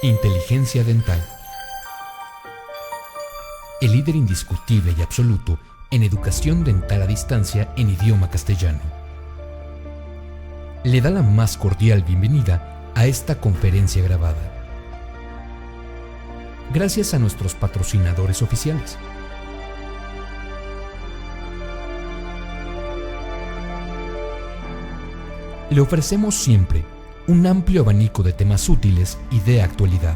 Inteligencia dental. El líder indiscutible y absoluto en educación dental a distancia en idioma castellano. Le da la más cordial bienvenida a esta conferencia grabada. Gracias a nuestros patrocinadores oficiales. Le ofrecemos siempre un amplio abanico de temas útiles y de actualidad,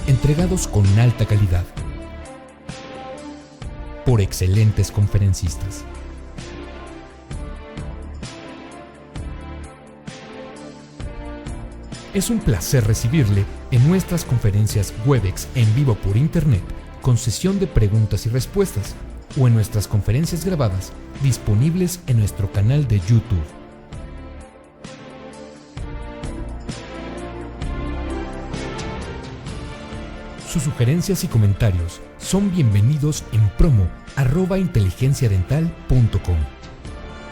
entregados con alta calidad, por excelentes conferencistas. Es un placer recibirle en nuestras conferencias Webex en vivo por Internet, con sesión de preguntas y respuestas, o en nuestras conferencias grabadas disponibles en nuestro canal de YouTube. Sus sugerencias y comentarios son bienvenidos en promo@inteligenciadental.com.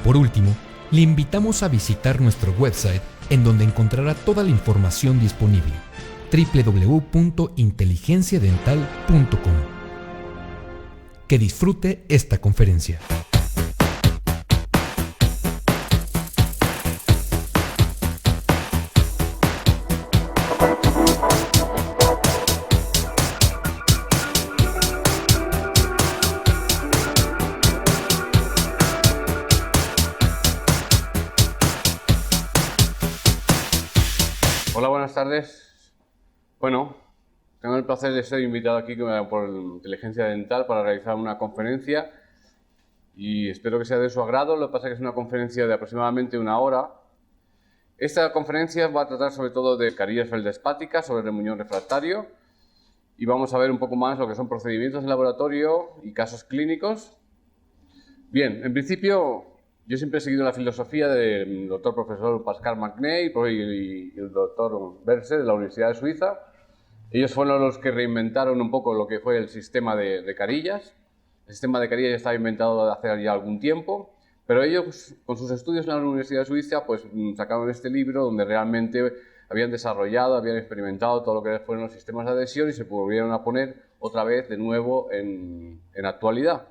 Por último, le invitamos a visitar nuestro website, en donde encontrará toda la información disponible: www.inteligenciadental.com. Que disfrute esta conferencia. Hola, buenas tardes. Bueno, tengo el placer de ser invitado aquí por Inteligencia Dental para realizar una conferencia y espero que sea de su agrado. Lo que pasa es que es una conferencia de aproximadamente una hora. Esta conferencia va a tratar sobre todo de caries feldespáticas, sobre remuñón refractario, y vamos a ver un poco más lo que son procedimientos de laboratorio y casos clínicos. Bien, en principio, yo siempre he seguido la filosofía del doctor profesor Pascal Magnay y el doctor Berse de la Universidad de Suiza. Ellos fueron los que reinventaron un poco lo que fue el sistema de carillas. El sistema de carillas ya estaba inventado hace ya algún tiempo, pero ellos, con sus estudios en la Universidad de Suiza, pues sacaron este libro donde realmente habían desarrollado, habían experimentado todo lo que fueron los sistemas de adhesión y se volvieron a poner otra vez de nuevo en actualidad.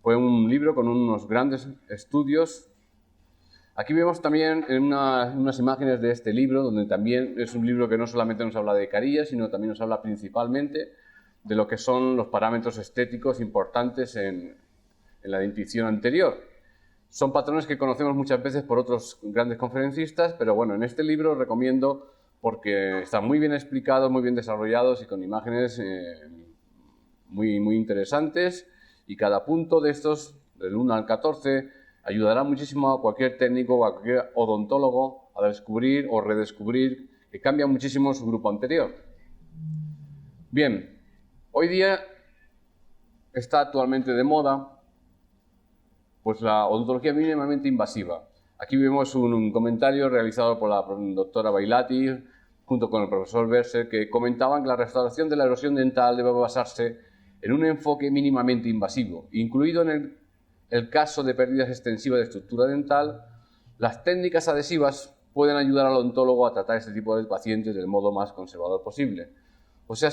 Fue un libro con unos grandes estudios. Aquí vemos también unas imágenes de este libro, donde también es un libro que no solamente nos habla de carillas, sino también nos habla principalmente de lo que son los parámetros estéticos importantes en la dentición anterior. Son patrones que conocemos muchas veces por otros grandes conferencistas, pero bueno, en este libro recomiendo porque están muy bien explicados, muy bien desarrollados y con imágenes muy interesantes. Y cada punto de estos, del 1 al 14, ayudará muchísimo a cualquier técnico o a cualquier odontólogo a descubrir o redescubrir que cambia muchísimo su grupo anterior. Bien, hoy día está actualmente de moda pues la odontología mínimamente invasiva. Aquí vemos un comentario realizado por la doctora Bailati junto con el profesor Berser, que comentaban que la restauración de la erosión dental debe basarse en un enfoque mínimamente invasivo, incluido en el caso de pérdidas extensivas de estructura dental. Las técnicas adhesivas pueden ayudar al odontólogo a tratar este tipo de pacientes del modo más conservador posible. O sea,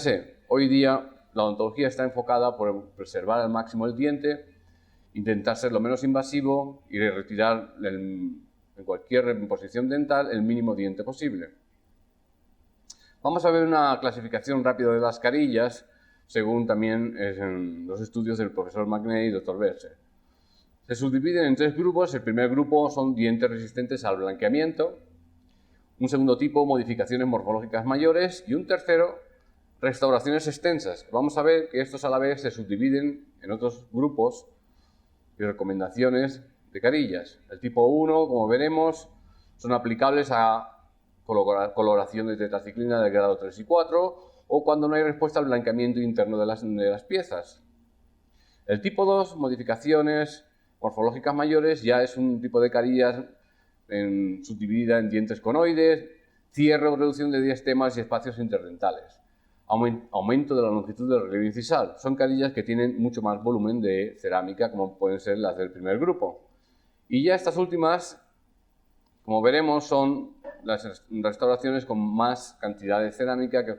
hoy día la odontología está enfocada por preservar al máximo el diente, intentar ser lo menos invasivo y retirar en cualquier reposición dental el mínimo diente posible. Vamos a ver una clasificación rápida de las carillas, según también en los estudios del profesor Magnay y Dr. Berse. Se subdividen en tres grupos. El primer grupo son dientes resistentes al blanqueamiento, un segundo tipo, modificaciones morfológicas mayores, y un tercero, restauraciones extensas. Vamos a ver que estos a la vez se subdividen en otros grupos y recomendaciones de carillas. El tipo 1, como veremos, son aplicables a coloración de tetraciclina del grado 3 y 4, o cuando no hay respuesta al blanqueamiento interno de las piezas. El tipo 2, modificaciones morfológicas mayores, ya es un tipo de carillas subdividida en dientes conoides, cierre o reducción de diastemas y espacios interdentales, aumento de la longitud del relieve incisal. Son carillas que tienen mucho más volumen de cerámica, como pueden ser las del primer grupo. Y ya estas últimas, como veremos, son las restauraciones con más cantidad de cerámica que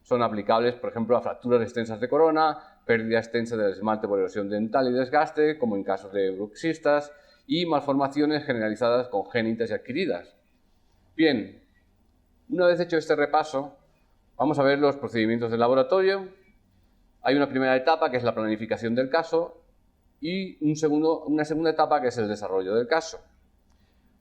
son aplicables, por ejemplo, a fracturas extensas de corona, pérdida extensa del esmalte por erosión dental y desgaste, como en casos de bruxistas, y malformaciones generalizadas congénitas y adquiridas. Bien, una vez hecho este repaso, vamos a ver los procedimientos del laboratorio. Hay una primera etapa, que es la planificación del caso, y una segunda etapa, que es el desarrollo del caso.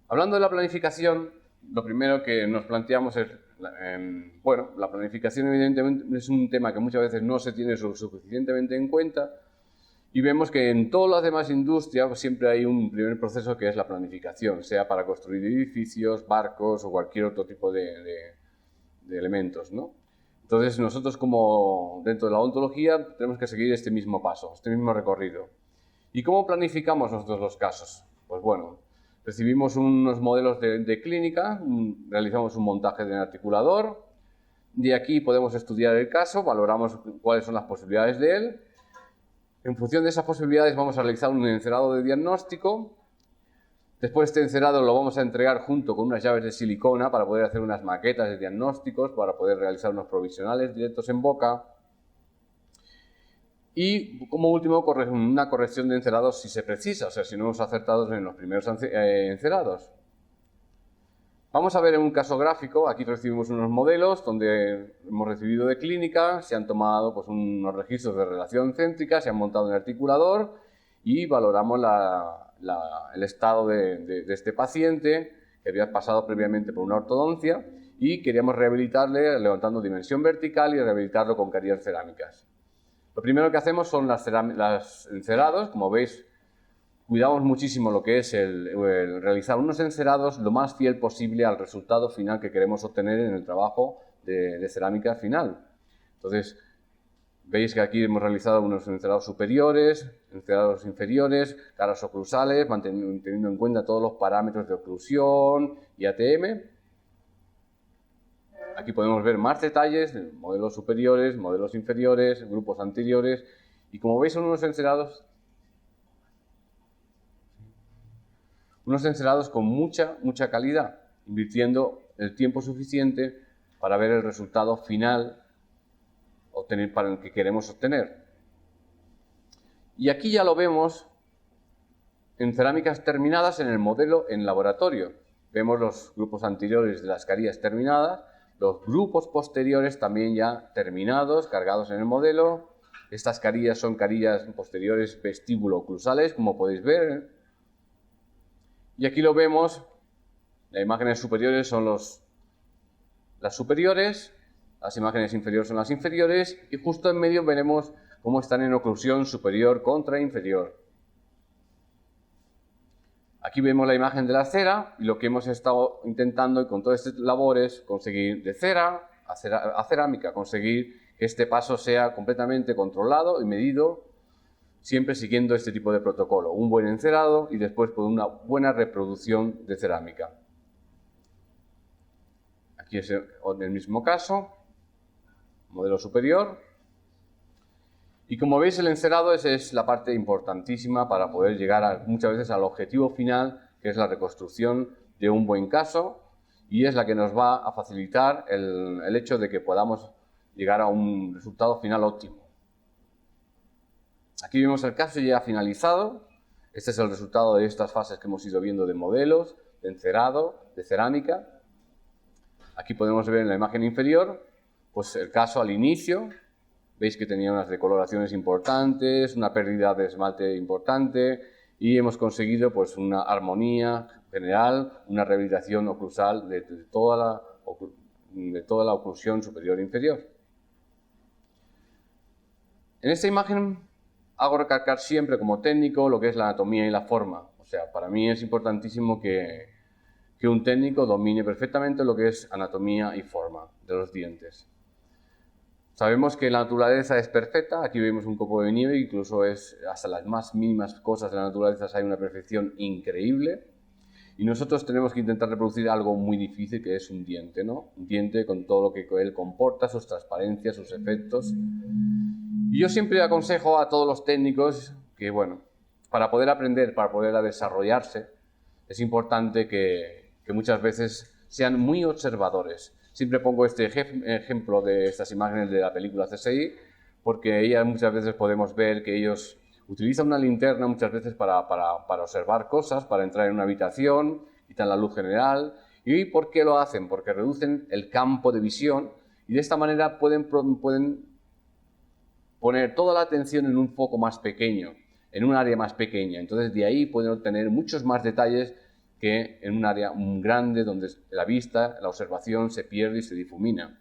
Hablando de la planificación, lo primero que nos planteamos es, la planificación evidentemente es un tema que muchas veces no se tiene suficientemente en cuenta, y vemos que en todas las demás industrias pues, siempre hay un primer proceso que es la planificación, sea para construir edificios, barcos o cualquier otro tipo de elementos, ¿no? Entonces nosotros como dentro de la odontología tenemos que seguir este mismo paso, este mismo recorrido. ¿Y cómo planificamos nosotros los casos? Pues bueno, recibimos unos modelos de clínica, realizamos un montaje del articulador, de aquí podemos estudiar el caso, valoramos cuáles son las posibilidades de él. En función de esas posibilidades vamos a realizar un encerado de diagnóstico. Después este encerado lo vamos a entregar junto con unas llaves de silicona para poder hacer unas maquetas de diagnósticos, para poder realizar unos provisionales directos en boca. Y como último, una corrección de encerados si se precisa, o sea, si no hemos acertado en los primeros encerados. Vamos a ver en un caso gráfico, aquí recibimos unos modelos donde hemos recibido de clínica, se han tomado pues, unos registros de relación céntrica, se han montado en el articulador y valoramos el estado de este paciente que había pasado previamente por una ortodoncia y queríamos rehabilitarle levantando dimensión vertical y rehabilitarlo con carillas cerámicas. Lo primero que hacemos son las encerados, como veis. Cuidamos muchísimo lo que es el realizar unos encerados lo más fiel posible al resultado final que queremos obtener en el trabajo de cerámica final. Entonces, veis que aquí hemos realizado unos encerados superiores, encerados inferiores, caras oclusales, teniendo en cuenta todos los parámetros de oclusión y ATM. Aquí podemos ver más detalles, modelos superiores, modelos inferiores, grupos anteriores, y como veis son unos encerados con mucha calidad, invirtiendo el tiempo suficiente para ver el resultado final para el que queremos obtener. Y aquí ya lo vemos en cerámicas terminadas en el modelo en laboratorio. Vemos los grupos anteriores de las carillas terminadas, los grupos posteriores también ya terminados, cargados en el modelo. Estas carillas son carillas posteriores vestíbulo-oclusales, como podéis ver. Y aquí lo vemos, las imágenes superiores son las superiores, las imágenes inferiores son las inferiores, y justo en medio veremos cómo están en oclusión superior contra inferior. Aquí vemos la imagen de la cera, y lo que hemos estado intentando y con todas estas labores, conseguir de cera a cerámica, conseguir que este paso sea completamente controlado y medido, siempre siguiendo este tipo de protocolo, un buen encerado y después por una buena reproducción de cerámica. Aquí es el mismo caso, modelo superior. Y como veis el encerado es la parte importantísima para poder llegar muchas veces al objetivo final, que es la reconstrucción de un buen caso, y es la que nos va a facilitar el hecho de que podamos llegar a un resultado final óptimo. Aquí vemos el caso ya finalizado. Este es el resultado de estas fases que hemos ido viendo de modelos, de encerado, de cerámica. Aquí podemos ver en la imagen inferior pues el caso al inicio. Veis que tenía unas decoloraciones importantes, una pérdida de esmalte importante y hemos conseguido pues, una armonía general, una rehabilitación oclusal de toda la oclusión superior e inferior. En esta imagen hago recalcar siempre como técnico lo que es la anatomía y la forma. O sea, para mí es importantísimo que un técnico domine perfectamente lo que es anatomía y forma de los dientes. Sabemos que la naturaleza es perfecta, aquí vemos un copo de nieve, incluso hasta las más mínimas cosas de la naturaleza hay una perfección increíble. Y nosotros tenemos que intentar reproducir algo muy difícil que es un diente, ¿no? Un diente con todo lo que él comporta, sus transparencias, sus efectos. Y yo siempre aconsejo a todos los técnicos que, bueno, para poder aprender, para poder desarrollarse, es importante que muchas veces sean muy observadores. Siempre pongo este ejemplo de estas imágenes de la película CSI, porque ahí muchas veces podemos ver que ellos utilizan una linterna muchas veces para observar cosas, para entrar en una habitación, quitan la luz general. ¿Y por qué lo hacen? Porque reducen el campo de visión y de esta manera pueden poner toda la atención en un foco más pequeño, en un área más pequeña. Entonces de ahí pueden obtener muchos más detalles que en un área grande donde la vista, la observación se pierde y se difumina.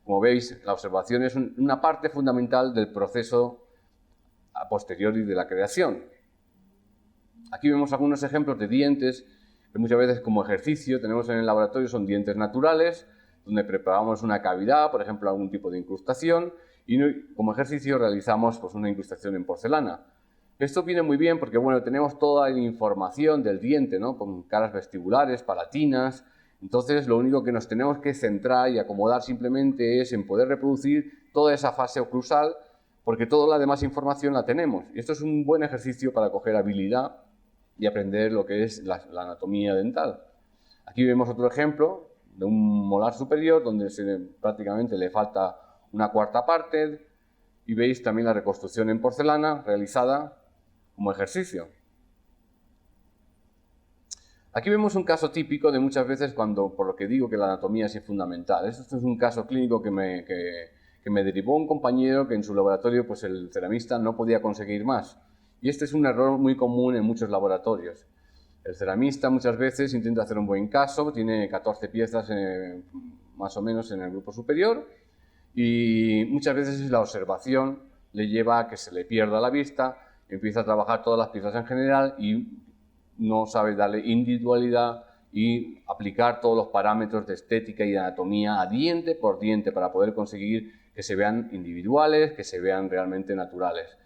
Como veis, la observación es una parte fundamental del proceso a posteriori de la creación. Aquí vemos algunos ejemplos de dientes que muchas veces como ejercicio tenemos en el laboratorio, son dientes naturales, donde preparamos una cavidad, por ejemplo, algún tipo de incrustación, y como ejercicio realizamos pues, una incrustación en porcelana. Esto viene muy bien porque bueno, tenemos toda la información del diente, ¿no? Con caras vestibulares, palatinas. Entonces lo único que nos tenemos que centrar y acomodar simplemente es en poder reproducir toda esa fase oclusal, porque toda la demás información la tenemos. Y esto es un buen ejercicio para coger habilidad y aprender lo que es la anatomía dental. Aquí vemos otro ejemplo de un molar superior donde prácticamente le falta una cuarta parte, y veis también la reconstrucción en porcelana realizada como ejercicio. Aquí vemos un caso típico de muchas veces por lo que digo que la anatomía es fundamental. Esto es un caso clínico que me derivó un compañero que en su laboratorio pues el ceramista no podía conseguir más. Y este es un error muy común en muchos laboratorios. El ceramista muchas veces intenta hacer un buen caso, tiene 14 piezas más o menos en el grupo superior, y muchas veces la observación le lleva a que se le pierda la vista, empieza a trabajar todas las piezas en general y no sabe darle individualidad y aplicar todos los parámetros de estética y de anatomía a diente por diente para poder conseguir que se vean individuales, que se vean realmente naturales.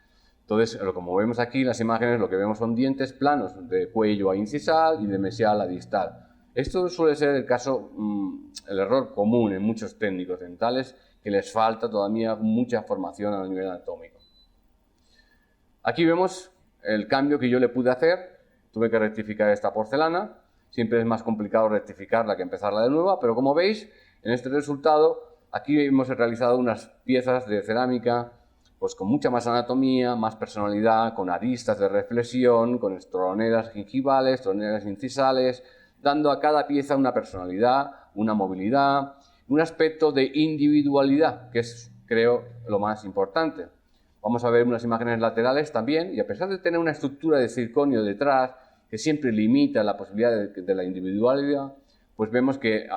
Entonces, como vemos aquí en las imágenes, lo que vemos son dientes planos de cuello a incisal y de mesial a distal. Esto suele ser el caso, el error común en muchos técnicos dentales, que les falta todavía mucha formación a nivel anatómico. Aquí vemos el cambio que yo le pude hacer. Tuve que rectificar esta porcelana. Siempre es más complicado rectificarla que empezarla de nuevo, pero como veis, en este resultado, aquí hemos realizado unas piezas de cerámica pues con mucha más anatomía, más personalidad, con aristas de reflexión, con troneras gingivales, troneras incisales, dando a cada pieza una personalidad, una movilidad, un aspecto de individualidad, que es, creo, lo más importante. Vamos a ver unas imágenes laterales también, y a pesar de tener una estructura de circonio detrás, que siempre limita la posibilidad de la individualidad, pues vemos que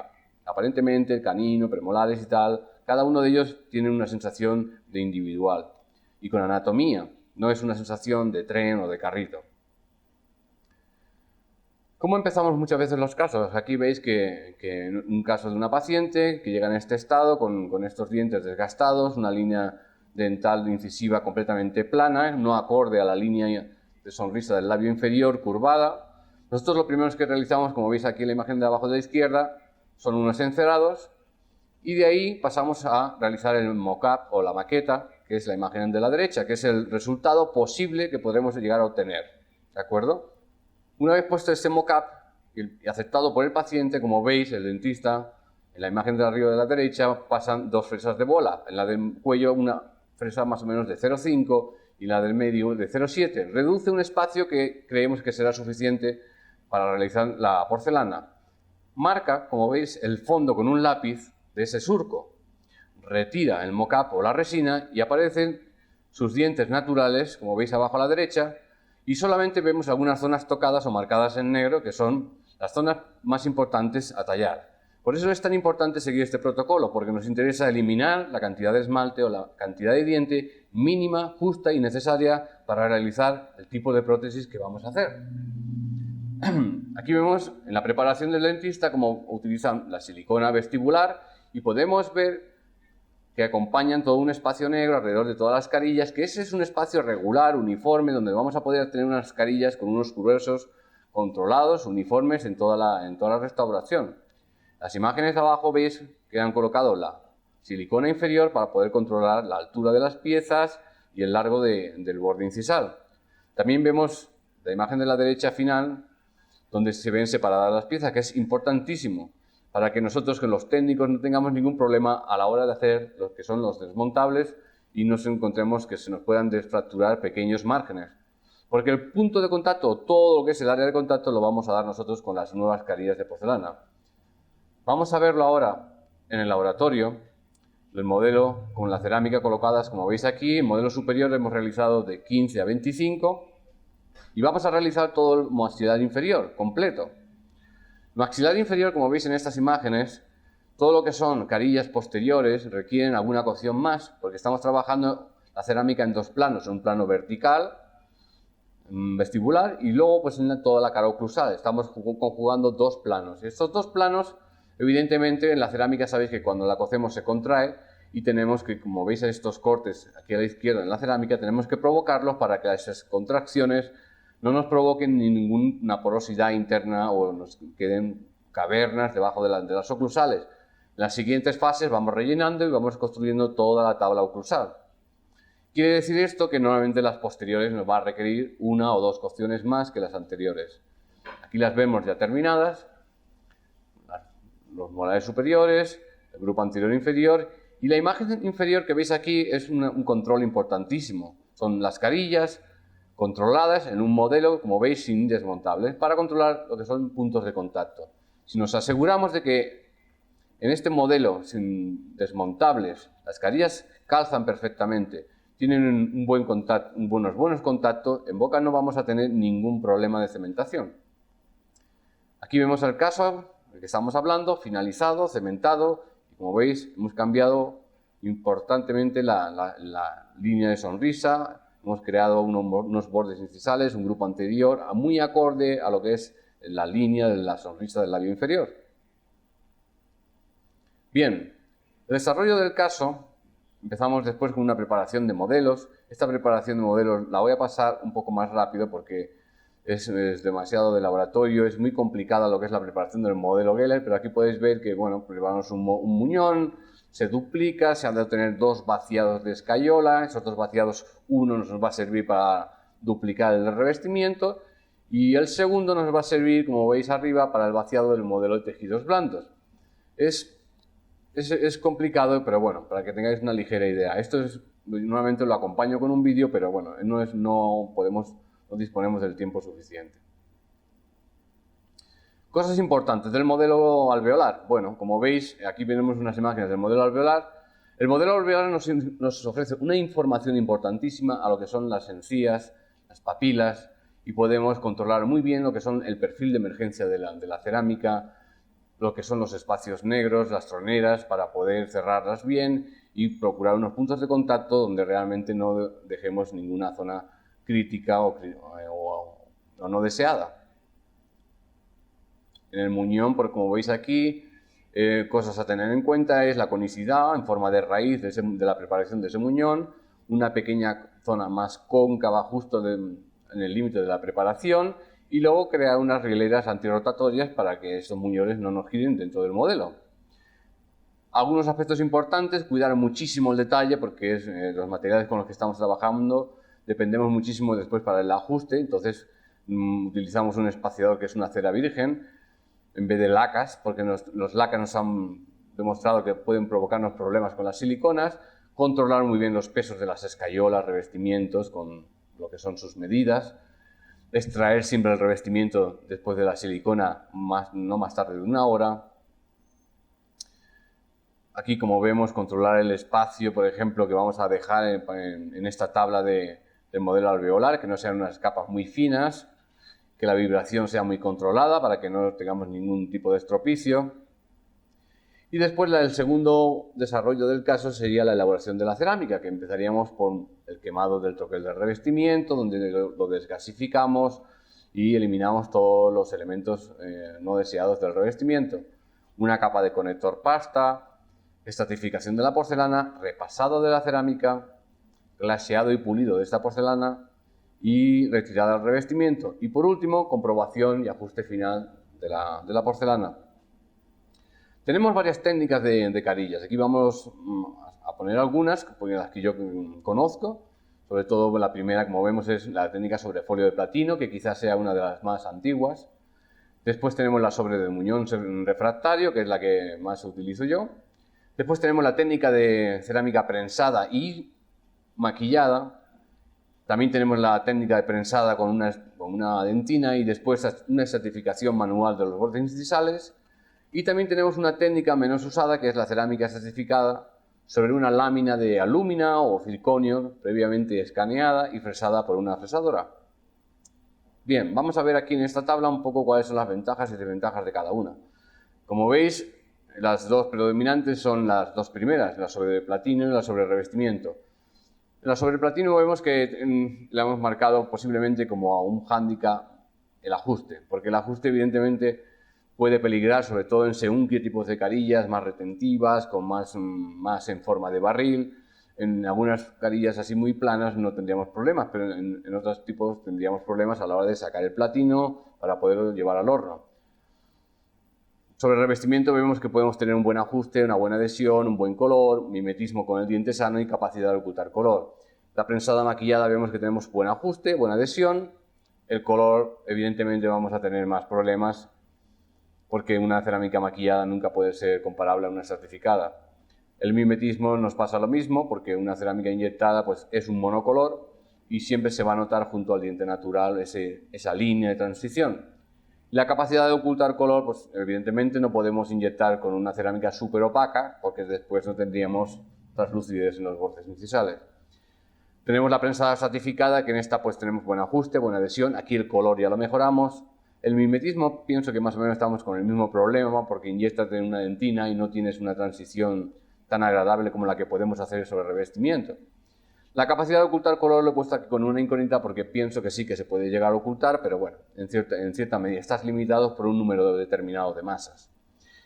aparentemente el canino, premolares y tal, cada uno de ellos tiene una sensación de individual. Y con anatomía, no es una sensación de tren o de carrito. ¿Cómo empezamos muchas veces los casos? Aquí veis que en un caso de una paciente que llega en este estado con estos dientes desgastados, una línea dental incisiva completamente plana, no acorde a la línea de sonrisa del labio inferior curvada. Nosotros lo primero que realizamos, como veis aquí en la imagen de abajo de la izquierda, son unos encerados, y de ahí pasamos a realizar el mock-up o la maqueta, que es la imagen de la derecha, que es el resultado posible que podremos llegar a obtener. ¿De acuerdo? Una vez puesto este mock-up y aceptado por el paciente, como veis, el dentista, en la imagen de arriba de la derecha, pasan dos fresas de bola. En la del cuello, una fresa más o menos de 0,5 y la del medio de 0,7. Reduce un espacio que creemos que será suficiente para realizar la porcelana. Marca, como veis, el fondo con un lápiz de ese surco. Retira el mock-up o la resina y aparecen sus dientes naturales, como veis abajo a la derecha, y solamente vemos algunas zonas tocadas o marcadas en negro, que son las zonas más importantes a tallar. Por eso es tan importante seguir este protocolo, porque nos interesa eliminar la cantidad de esmalte o la cantidad de diente mínima, justa y necesaria para realizar el tipo de prótesis que vamos a hacer. Aquí vemos en la preparación del dentista cómo utilizan la silicona vestibular y podemos ver que acompañan todo un espacio negro alrededor de todas las carillas, que ese es un espacio regular, uniforme, donde vamos a poder tener unas carillas con unos gruesos controlados, uniformes en toda la restauración. Las imágenes de abajo veis que han colocado la silicona inferior para poder controlar la altura de las piezas y el largo del borde incisal. También vemos la imagen de la derecha final, donde se ven separadas las piezas, que es importantísimo. para que nosotros, que los técnicos, no tengamos ningún problema a la hora de hacer lo que son los desmontables y nos encontremos que se nos puedan desfracturar pequeños márgenes. Porque el punto de contacto, todo lo que es el área de contacto, lo vamos a dar nosotros con las nuevas carillas de porcelana. Vamos a verlo ahora en el laboratorio, el modelo con la cerámica colocadas, como veis aquí. El modelo superior hemos realizado de 15 a 25 y vamos a realizar todo el maxilar inferior completo. Maxilar inferior, como veis en estas imágenes, todo lo que son carillas posteriores requieren alguna cocción más, porque estamos trabajando la cerámica en dos planos, en un plano vertical, vestibular, y luego pues en toda la cara oclusal. Estamos conjugando dos planos. Estos dos planos, evidentemente, en la cerámica sabéis que cuando la cocemos se contrae y tenemos que, como veis estos cortes aquí a la izquierda en la cerámica, tenemos que provocarlos para que esas contracciones no nos provoquen ninguna porosidad interna o nos queden cavernas debajo de las oclusales. En las siguientes fases vamos rellenando y vamos construyendo toda la tabla oclusal. Quiere decir esto que normalmente las posteriores nos va a requerir una o dos cocciones más que las anteriores. Aquí las vemos ya terminadas, los molares superiores, el grupo anterior e inferior, y la imagen inferior que veis aquí es un control importantísimo. Son las carillas controladas en un modelo, como veis, sin desmontables, para controlar lo que son puntos de contacto. Si nos aseguramos de que en este modelo sin desmontables las carillas calzan perfectamente, tienen unos buenos contactos, en boca no vamos a tener ningún problema de cementación. Aquí vemos el caso del que estamos hablando, finalizado, cementado, y como veis hemos cambiado importantemente la línea de sonrisa. Hemos creado unos bordes incisales, un grupo anterior, muy acorde a lo que es la línea de la sonrisa del labio inferior. Bien, el desarrollo del caso, empezamos después con una preparación de modelos. Esta preparación de modelos la voy a pasar un poco más rápido porque es demasiado de laboratorio, es muy complicada lo que es la preparación del modelo Geller, pero aquí podéis ver que, bueno, preparamos un muñón, se duplica, se han de obtener dos vaciados de escayola. Esos dos vaciados, uno nos va a servir para duplicar el revestimiento y el segundo nos va a servir, como veis arriba, para el vaciado del modelo de tejidos blandos. Es complicado, pero bueno, para que tengáis una ligera idea. Normalmente lo acompaño con un vídeo, pero bueno, no disponemos del tiempo suficiente. Cosas importantes del modelo alveolar. Bueno, como veis, aquí tenemos unas imágenes del modelo alveolar. El modelo alveolar nos ofrece una información importantísima a lo que son las encías, las papilas, y podemos controlar muy bien lo que son el perfil de emergencia de la cerámica, lo que son los espacios negros, las troneras, para poder cerrarlas bien y procurar unos puntos de contacto donde realmente no dejemos ninguna zona crítica o no deseada. En el muñón, como veis aquí, cosas a tener en cuenta es la conicidad en forma de raíz de la preparación de ese muñón, una pequeña zona más cóncava justo en el límite de la preparación, y luego crear unas rieleras antirrotatorias para que estos muñones no nos giren dentro del modelo. Algunos aspectos importantes: cuidar muchísimo el detalle, porque los materiales con los que estamos trabajando dependemos muchísimo después para el ajuste. Entonces utilizamos un espaciador que es una cera virgen en vez de lacas, porque los lacas nos han demostrado que pueden provocarnos problemas con las siliconas. Controlar muy bien los pesos de las escayolas, revestimientos, con lo que son sus medidas. Extraer siempre el revestimiento después de la silicona, no más tarde de 1 hora. Aquí, como vemos, controlar el espacio, por ejemplo, que vamos a dejar en esta tabla del modelo alveolar, que no sean unas capas muy finas, que la vibración sea muy controlada para que no tengamos ningún tipo de estropicio. Y después el segundo desarrollo del caso sería la elaboración de la cerámica, que empezaríamos por el quemado del troquel del revestimiento, donde lo desgasificamos y eliminamos todos los elementos no deseados del revestimiento. Una capa de conector pasta, estratificación de la porcelana, repasado de la cerámica, glaseado y pulido de esta porcelana y retirada del revestimiento. Y por último, comprobación y ajuste final de la porcelana. Tenemos varias técnicas de carillas. Aquí vamos a poner algunas, las que yo conozco. Sobre todo la primera, como vemos, es la técnica sobre folio de platino, que quizás sea una de las más antiguas. Después tenemos la sobre de muñón refractario, que es la que más utilizo yo. Después tenemos la técnica de cerámica prensada y maquillada. También tenemos la técnica de prensada con una dentina y después una estratificación manual de los bordes incisales. Y también tenemos una técnica menos usada, que es la cerámica estratificada sobre una lámina de alúmina o circonio previamente escaneada y fresada por una fresadora. Bien, vamos a ver aquí en esta tabla un poco cuáles son las ventajas y desventajas de cada una. Como veis, las dos predominantes son las dos primeras, la sobre platino y la sobre revestimiento. En la sobre platino vemos que le hemos marcado posiblemente como a un hándicap el ajuste, porque el ajuste evidentemente puede peligrar, sobre todo en según qué tipos de carillas más retentivas, con más en forma de barril. En algunas carillas así muy planas no tendríamos problemas, pero en otros tipos tendríamos problemas a la hora de sacar el platino para poderlo llevar al horno. Sobre el revestimiento vemos que podemos tener un buen ajuste, una buena adhesión, un buen color, mimetismo con el diente sano y capacidad de ocultar color. La prensada maquillada vemos que tenemos buen ajuste, buena adhesión. El color, evidentemente, vamos a tener más problemas porque una cerámica maquillada nunca puede ser comparable a una certificada. El mimetismo nos pasa lo mismo, porque una cerámica inyectada pues, es un monocolor y siempre se va a notar junto al diente natural esa línea de transición. La capacidad de ocultar color, pues evidentemente no podemos inyectar con una cerámica súper opaca, porque después no tendríamos translucidez en los bordes incisales. Tenemos la prensada estratificada, que en esta pues tenemos buen ajuste, buena adhesión. Aquí el color ya lo mejoramos. El mimetismo, pienso que más o menos estamos con el mismo problema, porque inyectas en una dentina y no tienes una transición tan agradable como la que podemos hacer sobre revestimiento. La capacidad de ocultar color lo he puesto aquí con una incógnita porque pienso que sí que se puede llegar a ocultar, pero bueno, en cierta medida estás limitado por un número determinado de masas.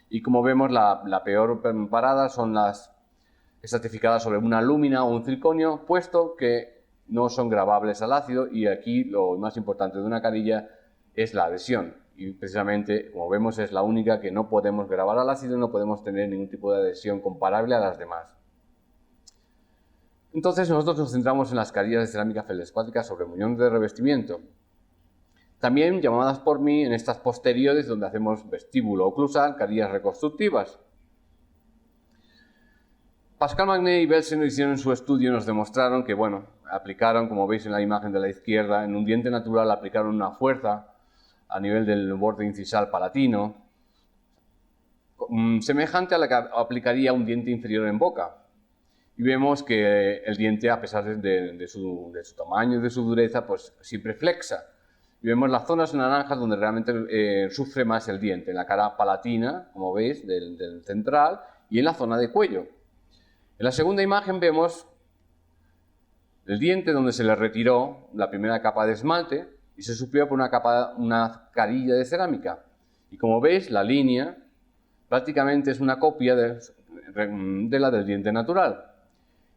Y como vemos, la peor parada son las estratificadas sobre una alúmina o un circonio, puesto que no son grabables al ácido, y aquí lo más importante de una carilla es la adhesión. Y precisamente, como vemos, es la única que no podemos grabar al ácido y no podemos tener ningún tipo de adhesión comparable a las demás. Entonces nosotros nos centramos en las carillas de cerámica feldespatica sobre muñón de revestimiento. También llamadas por mí en estas posteriores, donde hacemos vestíbulo oclusal, carillas reconstructivas. Pascal Magnet y Belsen hicieron su estudio y nos demostraron que, bueno, aplicaron, como veis en la imagen de la izquierda, en un diente natural aplicaron una fuerza a nivel del borde incisal palatino, semejante a la que aplicaría un diente inferior en boca. Y vemos que el diente, a pesar de su tamaño y de su dureza, pues siempre flexa. Y vemos las zonas naranjas donde realmente sufre más el diente, en la cara palatina, como veis, del central, y en la zona de cuello. En la segunda imagen vemos el diente donde se le retiró la primera capa de esmalte y se suplió por una carilla de cerámica. Y como veis, la línea prácticamente es una copia de la del diente natural.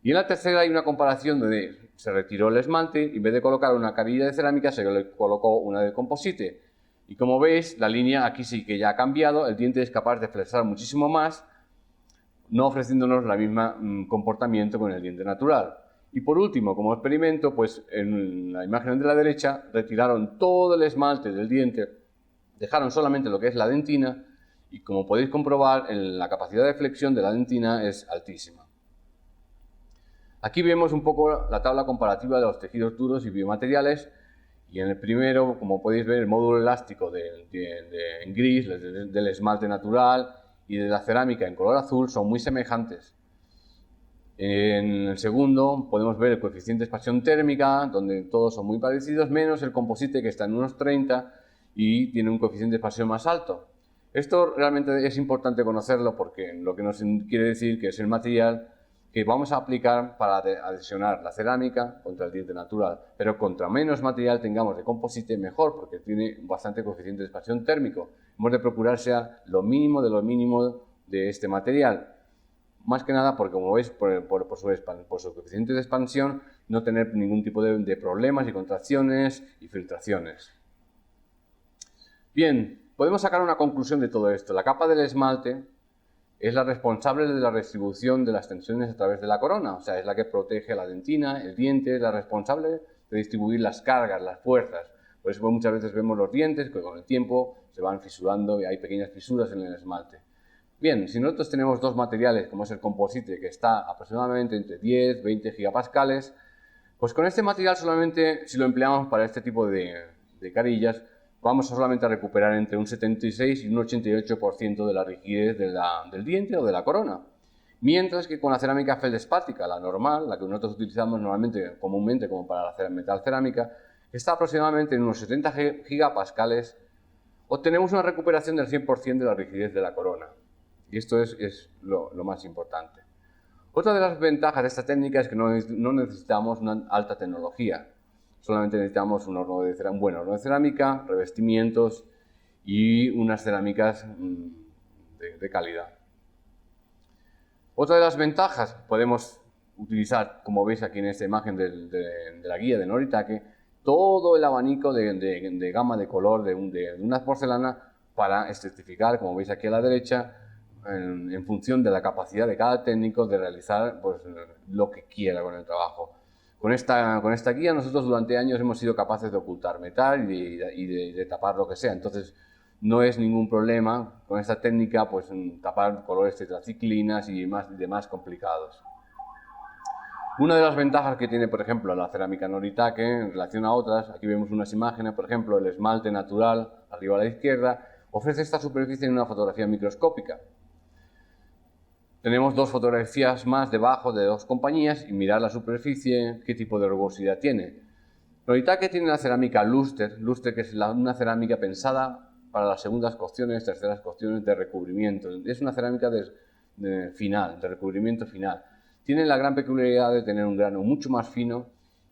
Y en la tercera hay una comparación donde se retiró el esmalte y en vez de colocar una carilla de cerámica se le colocó una de composite. Y como veis, la línea aquí sí que ya ha cambiado, el diente es capaz de flexar muchísimo más, no ofreciéndonos el mismo comportamiento con el diente natural. Y por último, como experimento, pues en la imagen de la derecha retiraron todo el esmalte del diente, dejaron solamente lo que es la dentina y como podéis comprobar, la capacidad de flexión de la dentina es altísima. Aquí vemos un poco la tabla comparativa de los tejidos duros y biomateriales y en el primero, como podéis ver, el módulo elástico en gris del esmalte natural y de la cerámica en color azul son muy semejantes. En el segundo podemos ver el coeficiente de expansión térmica, donde todos son muy parecidos, menos el composite que está en unos 30 y tiene un coeficiente de expansión más alto. Esto realmente es importante conocerlo porque lo que nos quiere decir que es el material que vamos a aplicar para adhesionar la cerámica contra el diente natural. Pero contra menos material tengamos de composite, mejor, porque tiene bastante coeficiente de expansión térmico. Hemos de procurar sea lo mínimo de este material. Más que nada porque, como veis, por su coeficiente de expansión, no tener ningún tipo de problemas y contracciones y filtraciones. Bien, podemos sacar una conclusión de todo esto. La capa del esmalte es la responsable de la distribución de las tensiones a través de la corona, o sea, es la que protege la dentina, el diente, es la responsable de distribuir las cargas, las fuerzas. Por eso muchas veces vemos los dientes que con el tiempo se van fisurando y hay pequeñas fisuras en el esmalte. Bien, si nosotros tenemos dos materiales, como es el composite, que está aproximadamente entre 10 y 20 gigapascales, pues con este material solamente, si lo empleamos para este tipo de carillas, vamos solamente a recuperar entre un 76 y un 88% de la rigidez del diente o de la corona. Mientras que con la cerámica feldespática, la normal, la que nosotros utilizamos normalmente, comúnmente como para la metal cerámica, está aproximadamente en unos 70 gigapascales, obtenemos una recuperación del 100% de la rigidez de la corona. Y esto es lo más importante. Otra de las ventajas de esta técnica es que no necesitamos una alta tecnología. Solamente necesitamos un buen horno de cerámica, revestimientos y unas cerámicas de calidad. Otra de las ventajas, podemos utilizar, como veis aquí en esta imagen de la guía de Noritake, todo el abanico de gama de color de una porcelana para estratificar, como veis aquí a la derecha, en función de la capacidad de cada técnico de realizar pues, lo que quiera con el trabajo. Con esta guía nosotros durante años hemos sido capaces de ocultar metal y de tapar lo que sea, entonces no es ningún problema con esta técnica pues, tapar colores tetraciclinas y demás complicados. Una de las ventajas que tiene, por ejemplo, la cerámica Noritake en relación a otras, aquí vemos unas imágenes, por ejemplo, el esmalte natural, arriba a la izquierda, ofrece esta superficie en una fotografía microscópica. Tenemos dos fotografías más debajo de dos compañías y mirar la superficie, qué tipo de rugosidad tiene. Noritake tiene la cerámica Luster que es una cerámica pensada para las segundas cocciones, terceras cocciones de recubrimiento. Es una cerámica de recubrimiento final. Tiene la gran peculiaridad de tener un grano mucho más fino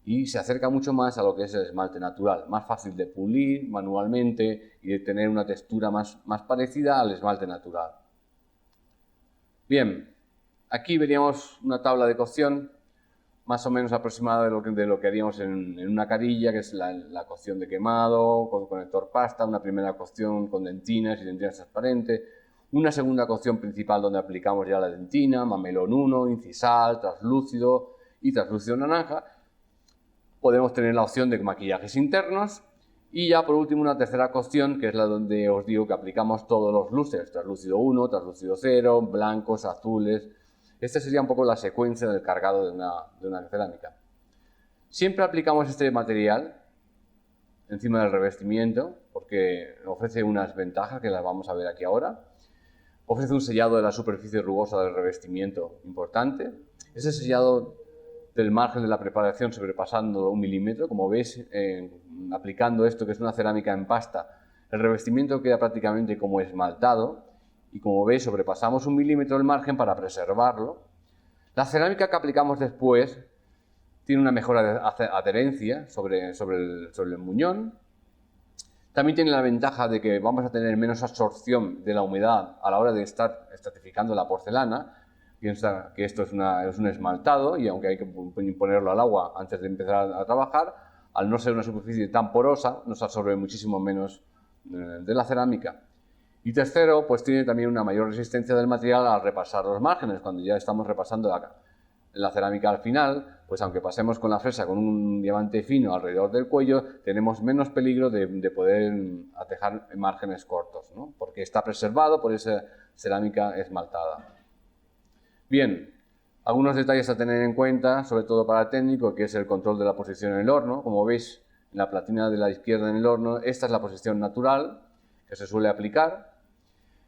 y se acerca mucho más a lo que es el esmalte natural, más fácil de pulir manualmente y de tener una textura más parecida al esmalte natural. Bien, aquí veríamos una tabla de cocción más o menos aproximada de lo que haríamos en una carilla, que es la cocción de quemado, con conector pasta, una primera cocción con dentinas y dentinas transparentes, una segunda cocción principal donde aplicamos ya la dentina, mamelón 1, incisal, translúcido y translúcido naranja. Podemos tener la opción de maquillajes internos. Y ya por último una tercera cocción, que es la donde os digo que aplicamos todos los lustres, translúcido 1, translúcido 0, blancos, azules. Esta sería un poco la secuencia del cargado de una cerámica. Siempre aplicamos este material encima del revestimiento, porque ofrece unas ventajas que las vamos a ver aquí ahora. Ofrece un sellado de la superficie rugosa del revestimiento importante. Ese sellado del margen de la preparación sobrepasando 1 milímetro, como veis, aplicando esto que es una cerámica en pasta, el revestimiento queda prácticamente como esmaltado y como veis sobrepasamos 1 milímetro el margen para preservarlo. La cerámica que aplicamos después tiene una mejor adherencia sobre el muñón. También tiene la ventaja de que vamos a tener menos absorción de la humedad a la hora de estar estratificando la porcelana. Piensa que esto es un esmaltado y aunque hay que ponerlo al agua antes de empezar a trabajar, al no ser una superficie tan porosa, nos absorbe muchísimo menos de la cerámica. Y tercero, pues tiene también una mayor resistencia del material al repasar los márgenes. Cuando ya estamos repasando la cerámica al final, pues aunque pasemos con la fresa con un diamante fino alrededor del cuello, tenemos menos peligro de poder atejar márgenes cortos, ¿no? Porque está preservado por esa cerámica esmaltada. Bien, algunos detalles a tener en cuenta, sobre todo para el técnico, que es el control de la posición en el horno. Como veis, en la platina de la izquierda en el horno, esta es la posición natural que se suele aplicar,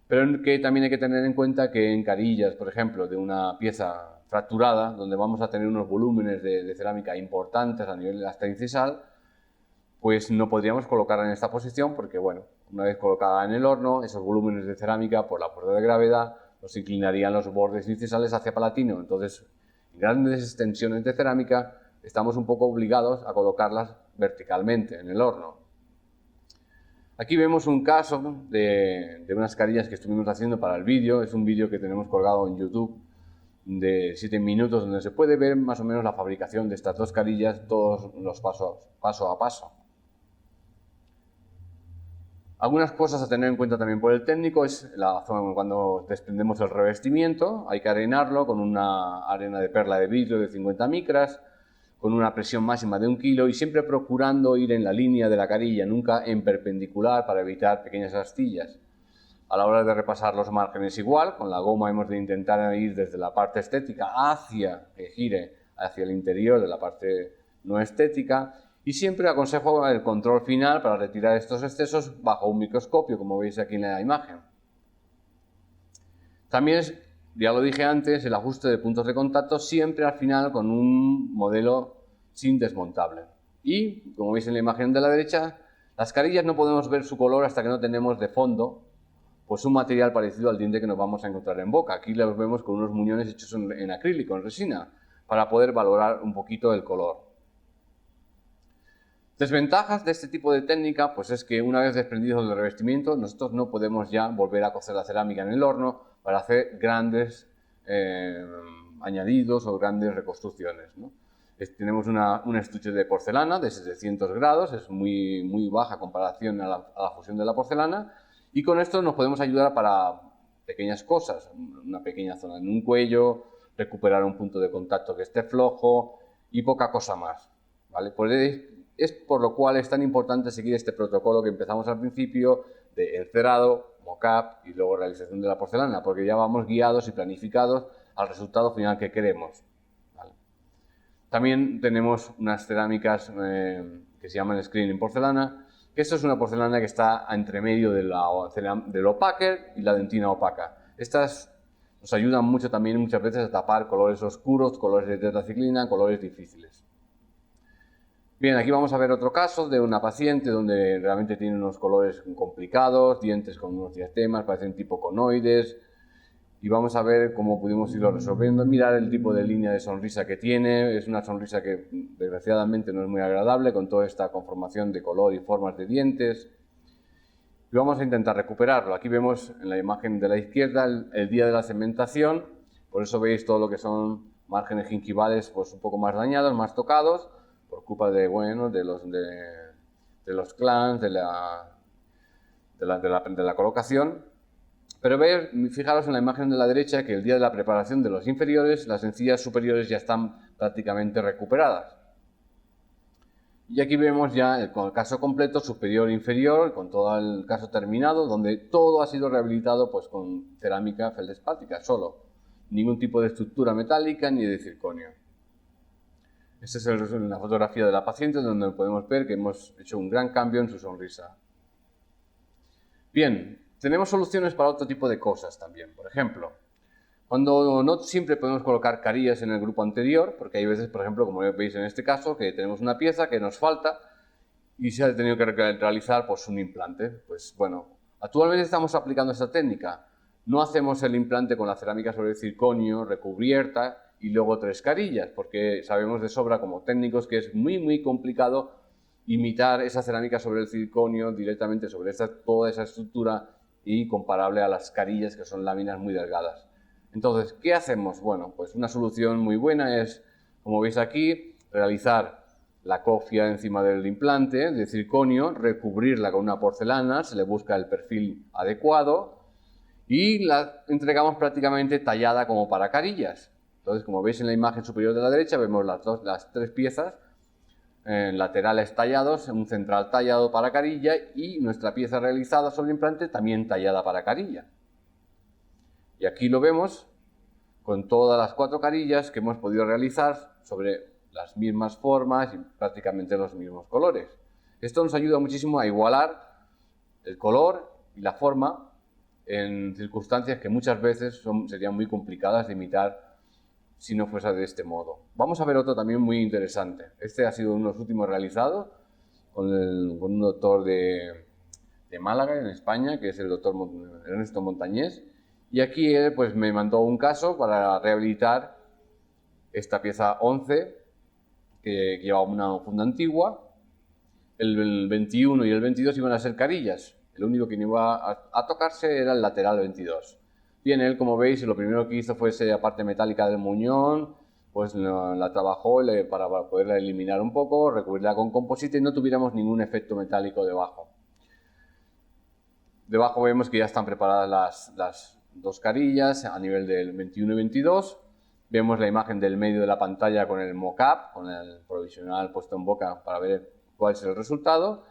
pero que también hay que tener en cuenta que en carillas, por ejemplo, de una pieza fracturada, donde vamos a tener unos volúmenes de cerámica importantes a nivel hasta incisal, pues no podríamos colocarla en esta posición porque, bueno, una vez colocada en el horno, esos volúmenes de cerámica, por la fuerza de gravedad, nos inclinarían los bordes incisales hacia palatino. Entonces, en grandes extensiones de cerámica, estamos un poco obligados a colocarlas verticalmente en el horno. Aquí vemos un caso de unas carillas que estuvimos haciendo para el vídeo. Es un vídeo que tenemos colgado en YouTube de 7 minutos, donde se puede ver más o menos la fabricación de estas dos carillas, todos los paso a paso. Algunas cosas a tener en cuenta también por el técnico es la zona cuando desprendemos el revestimiento. Hay que arenarlo con una arena de perla de vidrio de 50 micras. con una presión máxima de 1 kilo y siempre procurando ir en la línea de la carilla, nunca en perpendicular para evitar pequeñas astillas. A la hora de repasar los márgenes igual, con la goma hemos de intentar ir desde la parte estética que gire hacia el interior de la parte no estética, y siempre aconsejo el control final para retirar estos excesos bajo un microscopio, como veis aquí en la imagen. También ya lo dije antes, el ajuste de puntos de contacto siempre al final con un modelo sin desmontable. Y, como veis en la imagen de la derecha, las carillas no podemos ver su color hasta que no tenemos de fondo pues un material parecido al diente que nos vamos a encontrar en boca. Aquí los vemos con unos muñones hechos en acrílico, en resina, para poder valorar un poquito el color. Desventajas de este tipo de técnica pues es que una vez desprendido del revestimiento nosotros no podemos ya volver a cocer la cerámica en el horno para hacer grandes añadidos o grandes reconstrucciones, ¿no? Tenemos un estuche de porcelana de 700 grados, es muy baja en comparación a la fusión de la porcelana, y con esto nos podemos ayudar para pequeñas cosas, una pequeña zona en un cuello, recuperar un punto de contacto que esté flojo y poca cosa más, ¿vale? Es por lo cual es tan importante seguir este protocolo que empezamos al principio de encerado, mock-up y luego realización de la porcelana, porque ya vamos guiados y planificados al resultado final que queremos, ¿vale? También tenemos unas cerámicas que se llaman screen en porcelana, que esto es una porcelana que está entre medio del opaque y la dentina opaca. Estas nos ayudan mucho también muchas veces a tapar colores oscuros, colores de tetraciclina, colores difíciles. Bien, aquí vamos a ver otro caso de una paciente donde realmente tiene unos colores complicados, dientes con unos diastemas, parecen tipo conoides, y vamos a ver cómo pudimos irlo resolviendo. Mirar el tipo de línea de sonrisa que tiene, es una sonrisa que desgraciadamente no es muy agradable con toda esta conformación de color y formas de dientes, y vamos a intentar recuperarlo. Aquí vemos en la imagen de la izquierda el día de la cementación, por eso veis todo lo que son márgenes gingivales pues un poco más dañados, más tocados, por culpa de los clans, de la colocación. Pero fijaros en la imagen de la derecha que el día de la preparación de los inferiores, las encías superiores ya están prácticamente recuperadas. Y aquí vemos ya el caso completo, superior e inferior, con todo el caso terminado, donde todo ha sido rehabilitado pues con cerámica feldespática solo. Ningún tipo de estructura metálica ni de circonio. Esta es la fotografía de la paciente donde podemos ver que hemos hecho un gran cambio en su sonrisa. Bien, tenemos soluciones para otro tipo de cosas también. Por ejemplo, cuando no siempre podemos colocar carillas en el grupo anterior, porque hay veces, por ejemplo, como veis en este caso, que tenemos una pieza que nos falta y se ha tenido que realizar pues, un implante. Pues bueno, actualmente estamos aplicando esta técnica. No hacemos el implante con la cerámica sobre el circonio recubierta y luego 3 carillas, porque sabemos de sobra como técnicos que es muy complicado imitar esa cerámica sobre el circonio directamente sobre toda esa estructura y comparable a las carillas que son láminas muy delgadas. Entonces, ¿qué hacemos? Bueno, pues una solución muy buena es, como veis aquí, realizar la cofia encima del implante de circonio, recubrirla con una porcelana, se le busca el perfil adecuado y la entregamos prácticamente tallada como para carillas. Entonces, como veis en la imagen superior de la derecha, vemos las 3 piezas laterales tallados, un central tallado para carilla y nuestra pieza realizada sobre el implante también tallada para carilla. Y aquí lo vemos con todas las 4 carillas que hemos podido realizar sobre las mismas formas y prácticamente los mismos colores. Esto nos ayuda muchísimo a igualar el color y la forma en circunstancias que muchas veces serían muy complicadas de imitar si no fuese de este modo. Vamos a ver otro también muy interesante. Este ha sido uno de los últimos realizados con un doctor de Málaga, en España, que es el doctor Ernesto Montañés. Y aquí él pues, me mandó un caso para rehabilitar esta pieza 11, que llevaba una funda antigua. El 21 y el 22 iban a ser carillas. El único que no iba a tocarse era el lateral 22. Bien, él, como veis, lo primero que hizo fue esa parte metálica del muñón, pues la trabajó para poderla eliminar un poco, recubrirla con composite y no tuviéramos ningún efecto metálico debajo. Debajo vemos que ya están preparadas las 2 carillas a nivel del 21 y 22 Vemos la imagen del medio de la pantalla con el mock-up, con el provisional puesto en boca para ver cuál es el resultado.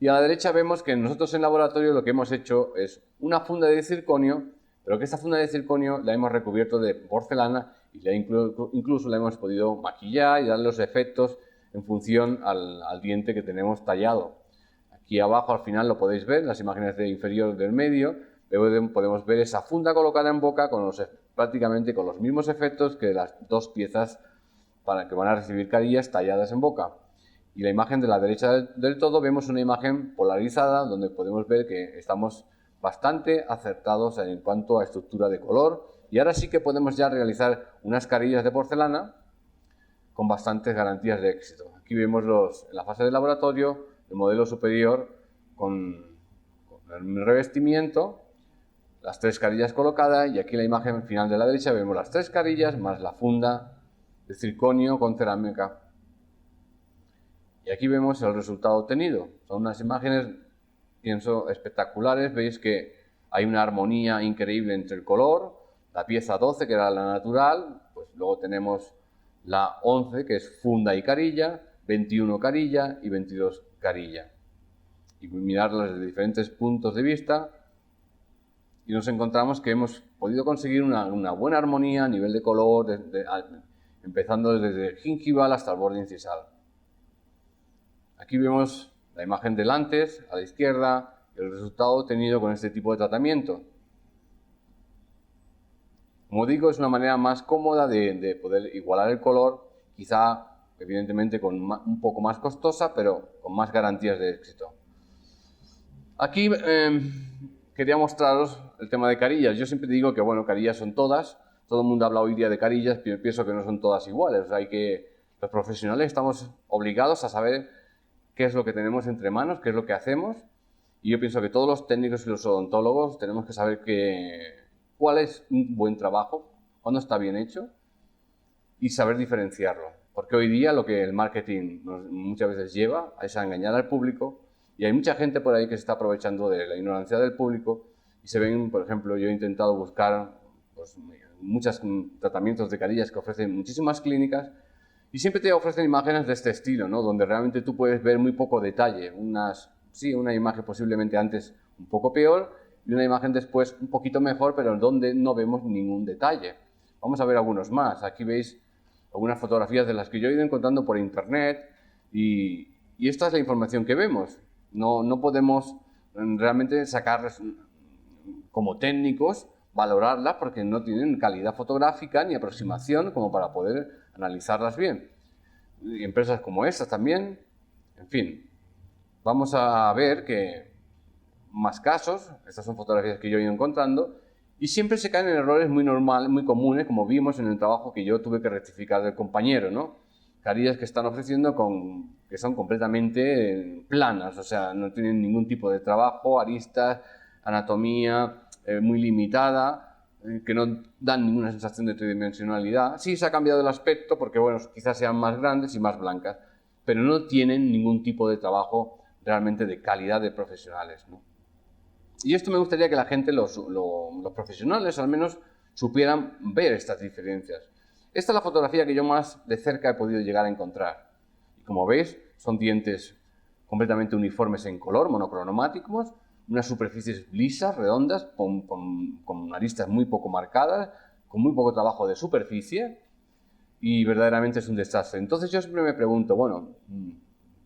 Y a la derecha vemos que nosotros en laboratorio lo que hemos hecho es una funda de circonio, pero que esta funda de circonio la hemos recubierto de porcelana y incluso la hemos podido maquillar y darle los efectos en función al diente que tenemos tallado. Aquí abajo al final lo podéis ver, las imágenes de inferior del medio, podemos ver esa funda colocada en boca prácticamente con los mismos efectos que las dos piezas que van a recibir carillas talladas en boca. Y la imagen de la derecha del todo vemos una imagen polarizada donde podemos ver que estamos bastante acertados en cuanto a estructura de color y ahora sí que podemos ya realizar unas carillas de porcelana con bastantes garantías de éxito. Aquí vemos en la fase de laboratorio el modelo superior con el revestimiento, las 3 carillas colocadas y aquí en la imagen final de la derecha vemos las 3 carillas más la funda de circonio con cerámica. Y aquí vemos el resultado obtenido. Son unas imágenes, pienso, espectaculares. Veis que hay una armonía increíble entre el color, la pieza 12 que era la natural, pues luego tenemos la 11 que es funda y carilla, 21 carilla y 22 carilla. Y mirarlas desde diferentes puntos de vista y nos encontramos que hemos podido conseguir una buena armonía a nivel de color, empezando desde el gingival hasta el borde incisal. Aquí vemos la imagen del antes, a la izquierda, el resultado obtenido con este tipo de tratamiento. Como digo, es una manera más cómoda de poder igualar el color, quizá evidentemente un poco más costosa, pero con más garantías de éxito. Aquí quería mostraros el tema de carillas. Yo siempre digo que, bueno, carillas son todas. Todo el mundo habla hoy día de carillas, pero pienso que no son todas iguales. O sea, los profesionales estamos obligados a saber qué es lo que tenemos entre manos, qué es lo que hacemos. Y yo pienso que todos los técnicos y los odontólogos tenemos que saber cuál es un buen trabajo, cuándo está bien hecho y saber diferenciarlo. Porque hoy día lo que el marketing muchas veces lleva es a engañar al público y hay mucha gente por ahí que se está aprovechando de la ignorancia del público y se ven, por ejemplo, yo he intentado buscar muchos tratamientos de carillas que ofrecen muchísimas clínicas y siempre te ofrecen imágenes de este estilo, ¿no? Donde realmente tú puedes ver muy poco detalle. Una imagen posiblemente antes un poco peor y una imagen después un poquito mejor, pero donde no vemos ningún detalle. Vamos a ver algunos más. Aquí veis algunas fotografías de las que yo he ido encontrando por internet y esta es la información que vemos. No podemos realmente sacar como técnicos, valorarlas porque no tienen calidad fotográfica ni aproximación como para poder analizarlas bien. Y empresas como estas también, en fin. Vamos a ver que más casos, estas son fotografías que yo he ido encontrando, y siempre se caen en errores muy normales, muy comunes, como vimos en el trabajo que yo tuve que rectificar del compañero, ¿no? Carillas que están ofreciendo que son completamente planas, o sea, no tienen ningún tipo de trabajo, aristas, anatomía muy limitada, que no dan ninguna sensación de tridimensionalidad. Sí se ha cambiado el aspecto porque, bueno, quizás sean más grandes y más blancas, pero no tienen ningún tipo de trabajo realmente de calidad de profesionales, ¿no? Y esto me gustaría que la gente, los profesionales al menos, supieran ver estas diferencias. Esta es la fotografía que yo más de cerca he podido llegar a encontrar. Y como veis, son dientes completamente uniformes en color, monocromáticos, unas superficies lisas, redondas, con aristas muy poco marcadas, con muy poco trabajo de superficie, y verdaderamente es un desastre. Entonces yo siempre me pregunto, bueno,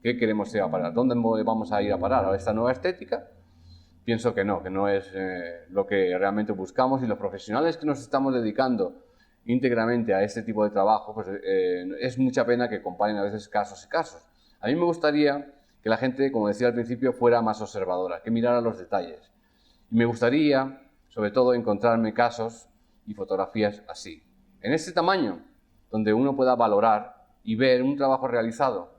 ¿qué queremos ir a parar? ¿Dónde vamos a ir a parar? ¿A esta nueva estética? Pienso que no es lo que realmente buscamos y los profesionales que nos estamos dedicando íntegramente a este tipo de trabajo, pues es mucha pena que comparen a veces casos y casos. A mí me gustaría que la gente, como decía al principio, fuera más observadora, que mirara los detalles. Y me gustaría, sobre todo, encontrarme casos y fotografías así, en este tamaño, donde uno pueda valorar y ver un trabajo realizado,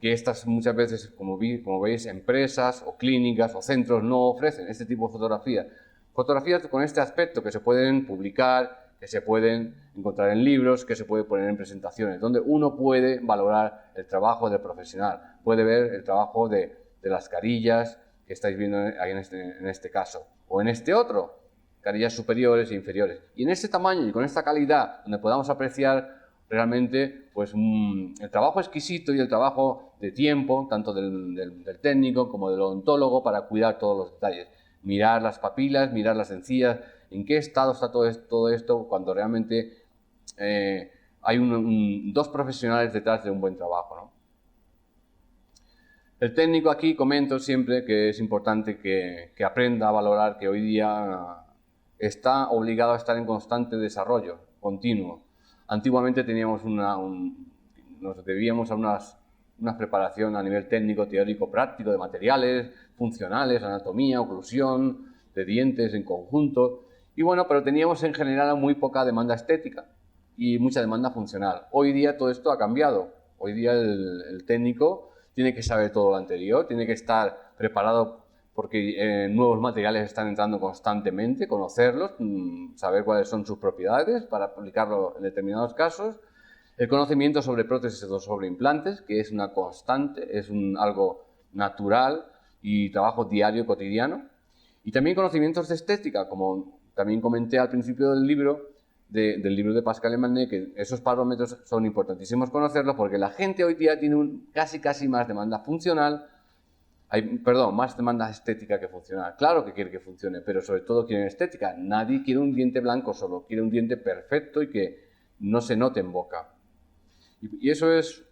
que estas muchas veces, como veis, empresas o clínicas o centros no ofrecen este tipo de fotografías. Fotografías con este aspecto que se pueden publicar, que se pueden encontrar en libros, que se puede poner en presentaciones, donde uno puede valorar el trabajo del profesional, puede ver el trabajo de las carillas que estáis viendo ahí en este caso, o en este otro, carillas superiores e inferiores. Y en este tamaño y con esta calidad, donde podamos apreciar realmente pues, el trabajo exquisito y el trabajo de tiempo, tanto del técnico como del odontólogo, para cuidar todos los detalles. Mirar las papilas, mirar las encías, en qué estado está todo esto cuando realmente hay dos profesionales detrás de un buen trabajo, ¿no? El técnico aquí comento siempre que es importante que aprenda a valorar que hoy día está obligado a estar en constante desarrollo continuo. Antiguamente teníamos nos debíamos a una preparación a nivel técnico, teórico, práctico, de materiales, funcionales, anatomía, oclusión, de dientes en conjunto. Y bueno, pero teníamos en general muy poca demanda estética y mucha demanda funcional. Hoy día todo esto ha cambiado. Hoy día el técnico tiene que saber todo lo anterior, tiene que estar preparado porque nuevos materiales están entrando constantemente, conocerlos, saber cuáles son sus propiedades para aplicarlo en determinados casos. El conocimiento sobre prótesis o sobre implantes, que es una constante, es algo natural y trabajo diario, cotidiano. Y también conocimientos de estética, como también comenté al principio del libro de Pascal Emanet, que esos parámetros son importantísimos conocerlos porque la gente hoy día tiene casi más demanda funcional, más demanda estética que funcional. Claro que quiere que funcione, pero sobre todo quieren estética. Nadie quiere un diente blanco solo, quiere un diente perfecto y que no se note en boca. Y eso es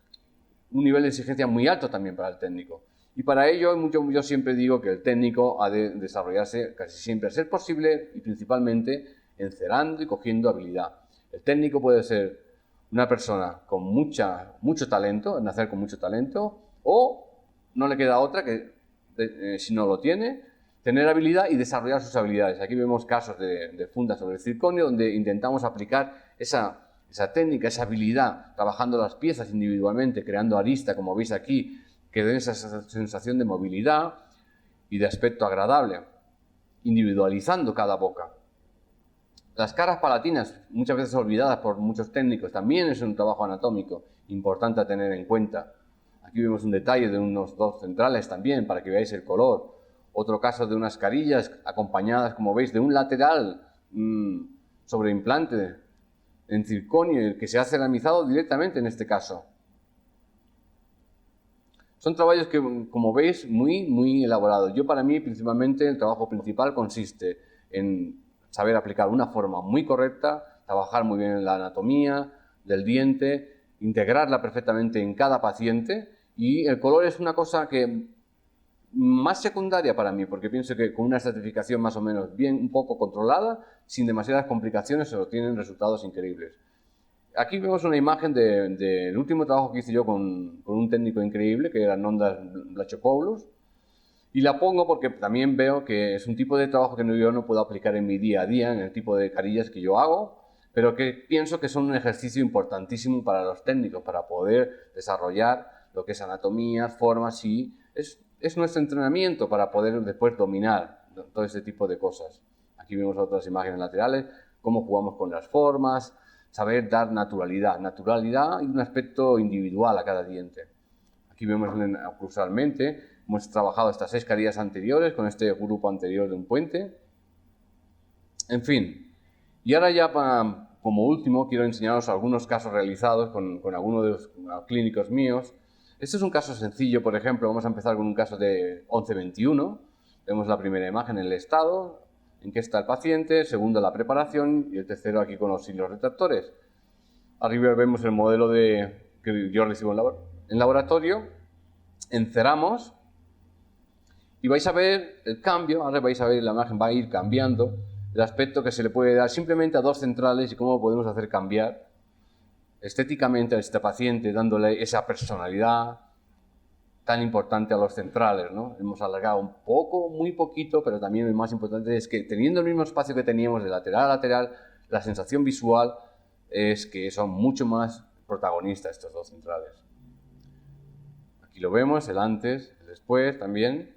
un nivel de exigencia muy alto también para el técnico. Y para ello yo siempre digo que el técnico ha de desarrollarse casi siempre a ser posible y principalmente encerando y cogiendo habilidad. El técnico puede ser una persona con mucho talento, nacer con mucho talento, o no le queda otra que, si no lo tiene, tener habilidad y desarrollar sus habilidades. Aquí vemos casos de fundas sobre circonio donde intentamos aplicar esa técnica, esa habilidad, trabajando las piezas individualmente, creando arista, como veis aquí, que den esa sensación de movilidad y de aspecto agradable, individualizando cada boca. Las caras palatinas, muchas veces olvidadas por muchos técnicos, también es un trabajo anatómico importante a tener en cuenta. Aquí vemos un detalle de unos dos centrales también, para que veáis el color. Otro caso de unas carillas acompañadas, como veis, de un lateral sobre implante en circonio, que se ha ceramizado directamente en este caso. Son trabajos que, como veis, muy elaborados. Para mí, principalmente, el trabajo principal consiste en saber aplicar una forma muy correcta, trabajar muy bien en la anatomía del diente, integrarla perfectamente en cada paciente, y el color es una cosa que más secundaria para mí, porque pienso que con una estratificación más o menos bien, un poco controlada, sin demasiadas complicaciones, se obtienen resultados increíbles. Aquí vemos una imagen del último trabajo que hice yo con un técnico increíble, que era Nondas Blachopoulos, y la pongo porque también veo que es un tipo de trabajo que yo no puedo aplicar en mi día a día, en el tipo de carillas que yo hago, pero que pienso que son un ejercicio importantísimo para los técnicos, para poder desarrollar lo que es anatomía, formas, y es nuestro entrenamiento para poder después dominar todo este tipo de cosas. Aquí vemos otras imágenes laterales, cómo jugamos con las formas, saber dar naturalidad y un aspecto individual a cada diente. Aquí vemos oclusalmente, hemos trabajado estas 6 carillas anteriores con este grupo anterior de un puente. En fin, y ahora ya como último quiero enseñaros algunos casos realizados con algunos de los clínicos míos. Este es un caso sencillo, por ejemplo, vamos a empezar con un caso de 1121. Vemos la primera imagen, el estado en que está el paciente, segundo la preparación y el tercero aquí con los hilos retractores. Arriba vemos el modelo que yo recibo en laboratorio, enceramos y vais a ver el cambio. Ahora vais a ver la imagen, va a ir cambiando el aspecto que se le puede dar simplemente a 2 centrales y cómo podemos hacer cambiar estéticamente a este paciente, dándole esa personalidad tan importante a los centrales, ¿no? Hemos alargado un poco, muy poquito, pero también lo más importante es que teniendo el mismo espacio que teníamos de lateral a lateral, la sensación visual es que son mucho más protagonistas estos 2 centrales. Aquí lo vemos, el antes, el después también.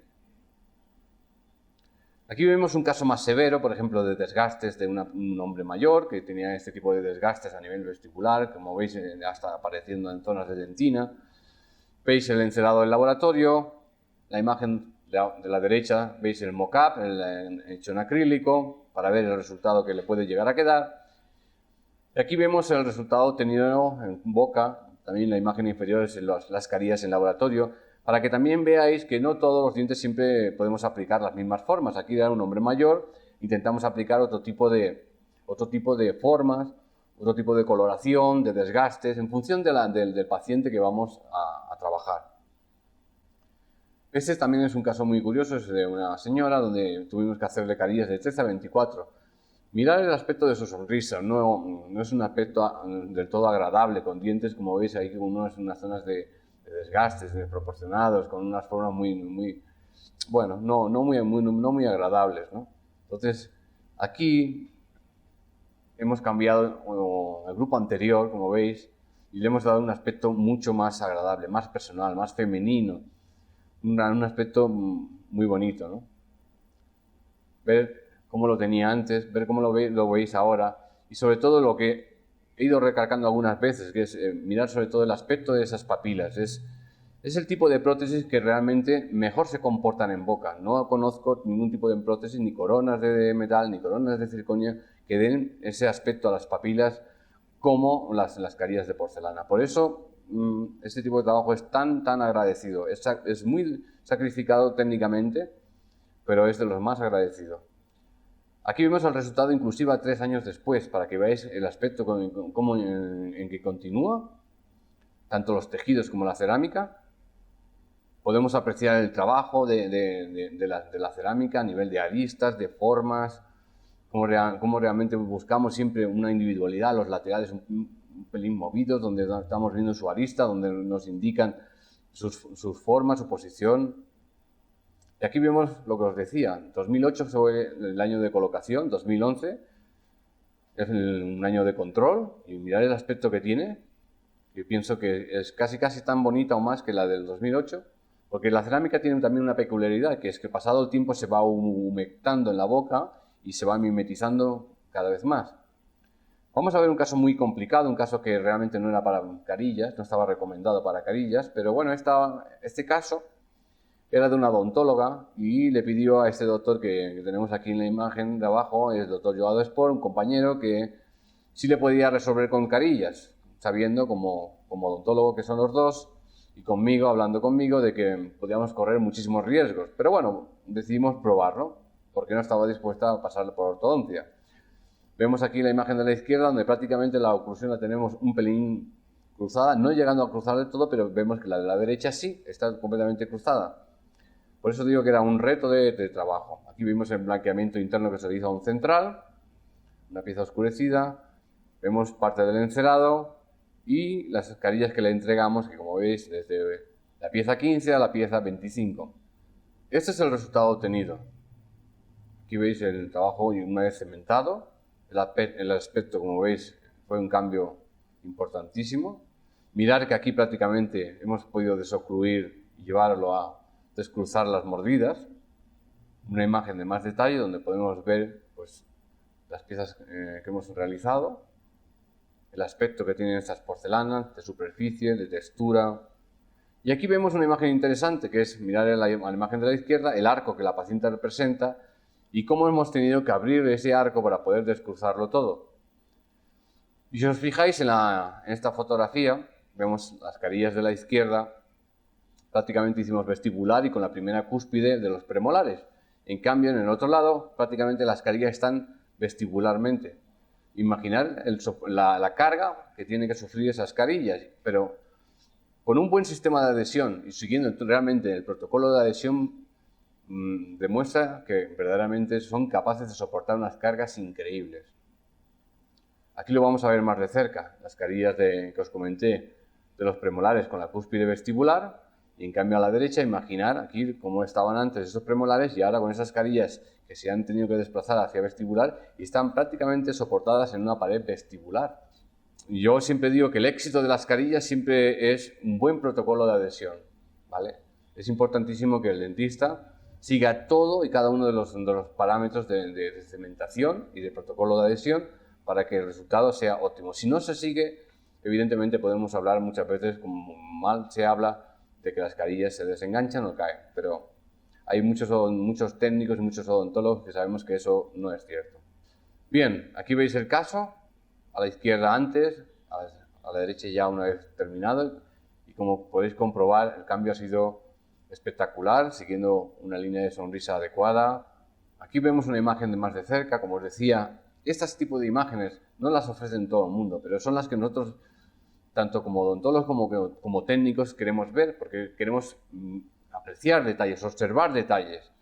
Aquí vemos un caso más severo, por ejemplo, de desgastes de un hombre mayor que tenía este tipo de desgastes a nivel vestibular, como veis, hasta apareciendo en zonas de dentina. Veis el encerado del laboratorio, la imagen de la derecha veis el mock-up hecho en acrílico para ver el resultado que le puede llegar a quedar. Y aquí vemos el resultado obtenido en boca, también la imagen inferior es las carillas en laboratorio, para que también veáis que no todos los dientes siempre podemos aplicar las mismas formas. Aquí era un hombre mayor, intentamos aplicar otro tipo de formas, otro tipo de coloración, de desgastes, en función del paciente que vamos a trabajar. Este también es un caso muy curioso, es de una señora donde tuvimos que hacerle carillas de 13 a 24. Mirad el aspecto de su sonrisa, no es un aspecto del todo agradable, con dientes, como veis, ahí unas zonas de desgastes desproporcionados, con unas formas bueno, no muy agradables, ¿no? Entonces, aquí hemos cambiado el grupo anterior, como veis, y le hemos dado un aspecto mucho más agradable, más personal, más femenino, un aspecto muy bonito, ¿no? Ver cómo lo tenía antes, ver cómo lo veis ahora, y sobre todo lo que he ido recalcando algunas veces, que es mirar sobre todo el aspecto de esas papilas. Es el tipo de prótesis que realmente mejor se comportan en boca. No conozco ningún tipo de prótesis, ni coronas de metal, ni coronas de circonio, que den ese aspecto a las papilas como las carillas de porcelana. Por eso, este tipo de trabajo es tan agradecido. Es muy sacrificado técnicamente, pero es de los más agradecidos. Aquí vemos el resultado inclusive 3 años después, para que veáis el aspecto en que continúa, tanto los tejidos como la cerámica. Podemos apreciar el trabajo de la cerámica a nivel de aristas, de formas, cómo realmente buscamos siempre una individualidad, los laterales un pelín movidos, donde estamos viendo su arista, donde nos indican sus formas, su posición. Y aquí vemos lo que os decía, 2008 fue el año de colocación, 2011 es un año de control, y mirad el aspecto que tiene. Yo pienso que es casi tan bonita o más que la del 2008, porque la cerámica tiene también una peculiaridad, que es que pasado el tiempo se va humectando en la boca y se va mimetizando cada vez más. Vamos a ver un caso muy complicado, un caso que realmente no era para carillas, no estaba recomendado para carillas, pero bueno, este caso era de una odontóloga y le pidió a este doctor que tenemos aquí en la imagen de abajo, el doctor Joao Espor, un compañero, que sí le podía resolver con carillas, sabiendo como odontólogo que son los dos, y hablando conmigo de que podíamos correr muchísimos riesgos. Pero bueno, decidimos probarlo, porque no estaba dispuesta a pasar por ortodoncia. Vemos aquí la imagen de la izquierda, donde prácticamente la oclusión la tenemos un pelín cruzada, no llegando a cruzar del todo, pero vemos que la de la derecha sí está completamente cruzada. Por eso digo que era un reto de trabajo. Aquí vemos el blanqueamiento interno que se realiza a un central, una pieza oscurecida, vemos parte del encerado y las carillas que le entregamos, que como veis, desde la pieza 15 a la pieza 25. Este es el resultado obtenido. Aquí veis el trabajo una vez cementado. El aspecto, como veis, fue un cambio importantísimo. Mirar que aquí prácticamente hemos podido desocluir y llevarlo a descruzar las mordidas. Una imagen de más detalle donde podemos ver pues, las piezas que hemos realizado, el aspecto que tienen estas porcelanas, de superficie, de textura. Y aquí vemos una imagen interesante, que es mirar a la imagen de la izquierda el arco que la paciente representa y cómo hemos tenido que abrir ese arco para poder descruzarlo todo. Y si os fijáis en esta fotografía, vemos las carillas de la izquierda, prácticamente hicimos vestibular y con la primera cúspide de los premolares. En cambio, en el otro lado, prácticamente las carillas están vestibularmente. Imaginar la carga que tienen que sufrir esas carillas, pero con un buen sistema de adhesión y siguiendo realmente el protocolo de adhesión, demuestra que verdaderamente son capaces de soportar unas cargas increíbles. Aquí lo vamos a ver más de cerca, las carillas que os comenté de los premolares con la cúspide vestibular, y en cambio a la derecha imaginar aquí cómo estaban antes esos premolares y ahora con esas carillas que se han tenido que desplazar hacia vestibular y están prácticamente soportadas en una pared vestibular. Yo siempre digo que el éxito de las carillas siempre es un buen protocolo de adhesión, ¿vale? Es importantísimo que el dentista siga todo y cada uno de los parámetros de cementación y de protocolo de adhesión para que el resultado sea óptimo. Si no se sigue, evidentemente podemos hablar muchas veces, como mal se habla, de que las carillas se desenganchan o caen, pero hay muchos técnicos y muchos odontólogos que sabemos que eso no es cierto. Bien, aquí veis el caso, a la izquierda antes, a la derecha ya una vez terminado, y como podéis comprobar el cambio ha sido espectacular, siguiendo una línea de sonrisa adecuada. Aquí vemos una imagen de más de cerca, como os decía, este tipo de imágenes no las ofrecen todo el mundo, pero son las que nosotros, tanto como odontólogos como técnicos, queremos ver, porque queremos apreciar detalles, observar detalles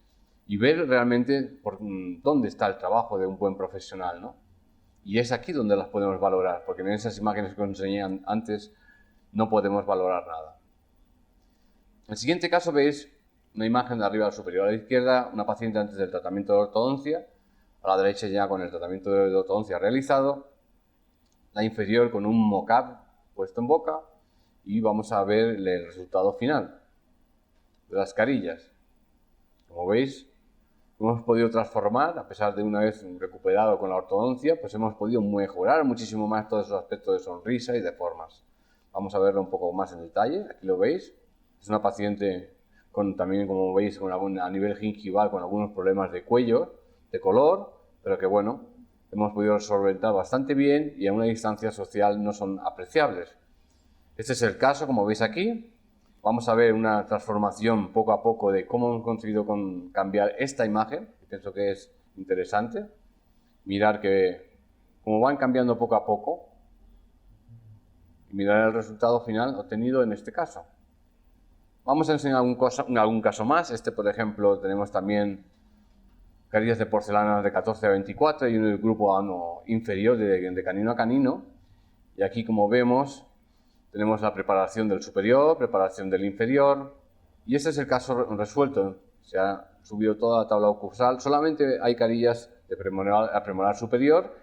y ver realmente por dónde está el trabajo de un buen profesional, ¿no? Y es aquí donde las podemos valorar, porque en esas imágenes que os enseñé antes no podemos valorar nada. En el siguiente caso veis una imagen de arriba al superior a la izquierda, una paciente antes del tratamiento de ortodoncia, a la derecha ya con el tratamiento de ortodoncia realizado, la inferior con un mock-up puesto en boca, y vamos a ver el resultado final de las carillas. Como veis, hemos podido transformar, a pesar de una vez recuperado con la ortodoncia, pues hemos podido mejorar muchísimo más todos esos aspectos de sonrisa y de formas. Vamos a verlo un poco más en detalle, aquí lo veis. Es una paciente también, como veis, a nivel gingival con algunos problemas de cuello, de color, pero que bueno, hemos podido solventar bastante bien y a una distancia social no son apreciables. Este es el caso, como veis aquí. Vamos a ver una transformación poco a poco de cómo hemos conseguido cambiar esta imagen, que pienso que es interesante. Mirar que cómo van cambiando poco a poco y mirar el resultado final obtenido en este caso. Vamos a enseñar algún caso más. Por ejemplo, tenemos también carillas de porcelana de 14 a 24 y un grupo inferior de canino a canino. Y aquí, como vemos, tenemos la preparación del superior, preparación del inferior, y este es el caso resuelto. Se ha subido toda la tabla occlusal, solamente hay carillas de premolar superior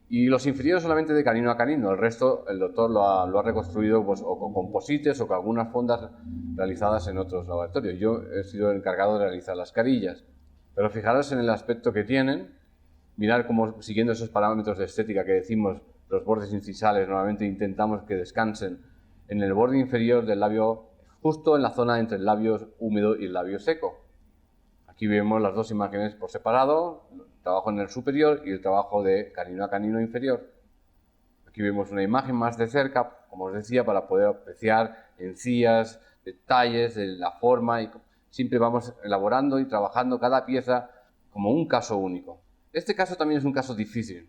y los inferiores solamente de canino a canino. El resto el doctor lo ha reconstruido pues, o con composites o con algunas fondas realizadas en otros laboratorios. Yo he sido el encargado de realizar las carillas, pero fijaros en el aspecto que tienen, mirar cómo, siguiendo esos parámetros de estética que decimos, los bordes incisales normalmente intentamos que descansen en el borde inferior del labio, justo en la zona entre el labio húmedo y el labio seco. Aquí vemos las dos imágenes por separado, el trabajo en el superior y el trabajo de canino a canino inferior. Aquí vemos una imagen más de cerca, como os decía, para poder apreciar encías, detalles de la forma, y siempre vamos elaborando y trabajando cada pieza como un caso único. Este caso también es un caso difícil.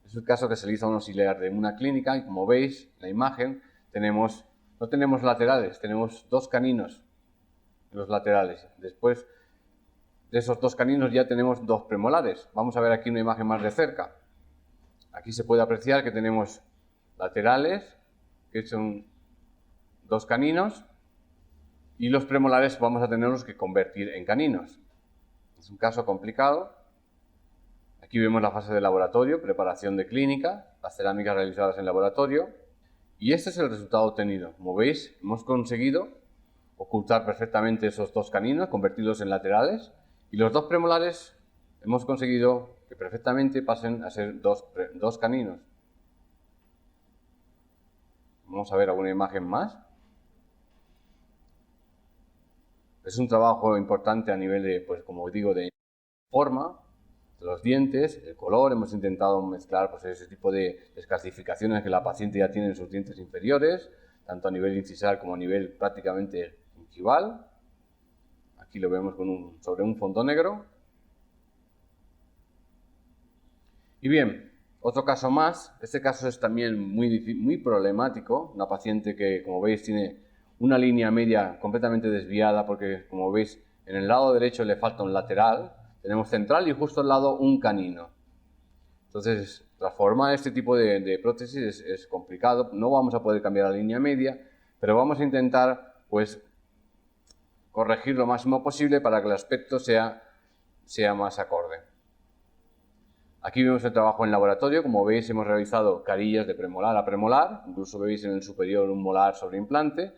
Es un caso que se realiza a un auxiliar de una clínica y, como veis en la imagen, no tenemos laterales, tenemos dos caninos en los laterales. Después de esos dos caninos ya tenemos dos premolares. Vamos a ver aquí una imagen más de cerca. Aquí se puede apreciar que tenemos laterales, que son dos caninos, y los premolares vamos a tenerlos que convertir en caninos. Es un caso complicado. Aquí vemos la fase de laboratorio, preparación de clínica, las cerámicas realizadas en laboratorio, y este es el resultado obtenido. Como veis, hemos conseguido ocultar perfectamente esos dos caninos, convertirlos en laterales, y los dos premolares hemos conseguido que perfectamente pasen a ser dos caninos. Vamos a ver alguna imagen más. Es un trabajo importante a nivel de, pues como digo, de forma de los dientes, el color. Hemos intentado mezclar pues, ese tipo de escalcificaciones que la paciente ya tiene en sus dientes inferiores, tanto a nivel incisal como a nivel prácticamente gingival. Aquí lo vemos sobre un fondo negro. Y bien, otro caso más. Este caso es también muy problemático. Una paciente que, como veis, tiene una línea media completamente desviada porque, como veis, en el lado derecho le falta un lateral. Tenemos central y justo al lado un canino. Entonces, transformar este tipo de prótesis es complicado. No vamos a poder cambiar la línea media, pero vamos a intentar, pues, corregir lo máximo posible para que el aspecto sea más acorde. Aquí vemos el trabajo en laboratorio. Como veis, hemos realizado carillas de premolar a premolar. Incluso veis en el superior un molar sobre implante.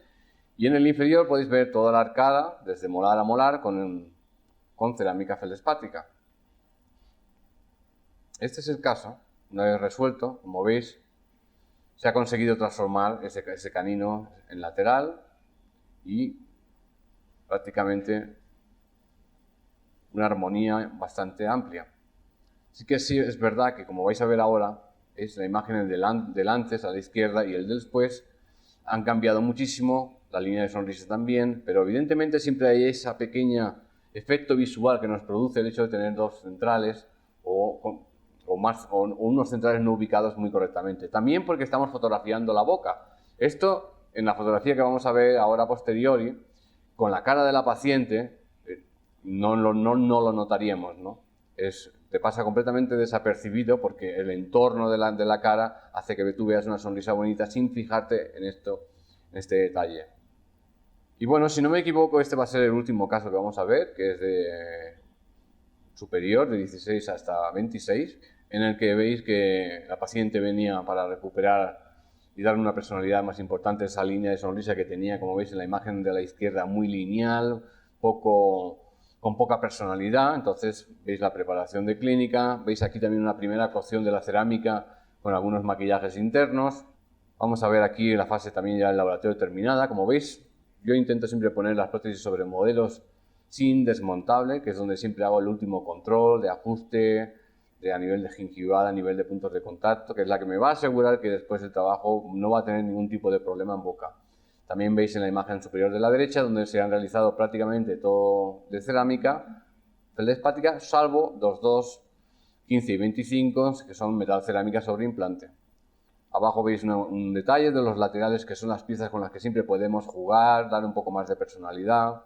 Y en el inferior podéis ver toda la arcada, desde molar a molar, con cerámica feldespátrica. Este es el caso. Una vez resuelto, como veis, se ha conseguido transformar ese canino en lateral y prácticamente una armonía bastante amplia. Así que sí, es verdad que, como vais a ver ahora, es la imagen del antes a la izquierda y el del después han cambiado muchísimo, la línea de sonrisa también, pero evidentemente siempre hay ese pequeño efecto visual que nos produce el hecho de tener dos centrales o unos centrales no ubicados muy correctamente. También porque estamos fotografiando la boca. Esto, en la fotografía que vamos a ver ahora a posteriori, con la cara de la paciente, no lo notaríamos, ¿no? Te pasa completamente desapercibido porque el entorno de la cara hace que tú veas una sonrisa bonita sin fijarte en este detalle. Y bueno, si no me equivoco, este va a ser el último caso que vamos a ver, que es de superior, de 16 hasta 26, en el que veis que la paciente venía para recuperar y darle una personalidad más importante a esa línea de sonrisa que tenía, como veis en la imagen de la izquierda, muy lineal, con poca personalidad. Entonces veis la preparación de clínica, veis aquí también una primera cocción de la cerámica con algunos maquillajes internos. Vamos a ver aquí la fase también ya del laboratorio terminada. Como veis, yo intento siempre poner las prótesis sobre modelos sin desmontable, que es donde siempre hago el último control de ajuste, a nivel de gingival, a nivel de puntos de contacto, que es la que me va a asegurar que después del trabajo no va a tener ningún tipo de problema en boca. También veis en la imagen superior de la derecha, donde se han realizado prácticamente todo de cerámica feldespática, salvo los dos 15 y 25, que son metal cerámica sobre implante. Abajo veis un detalle de los laterales, que son las piezas con las que siempre podemos jugar, dar un poco más de personalidad.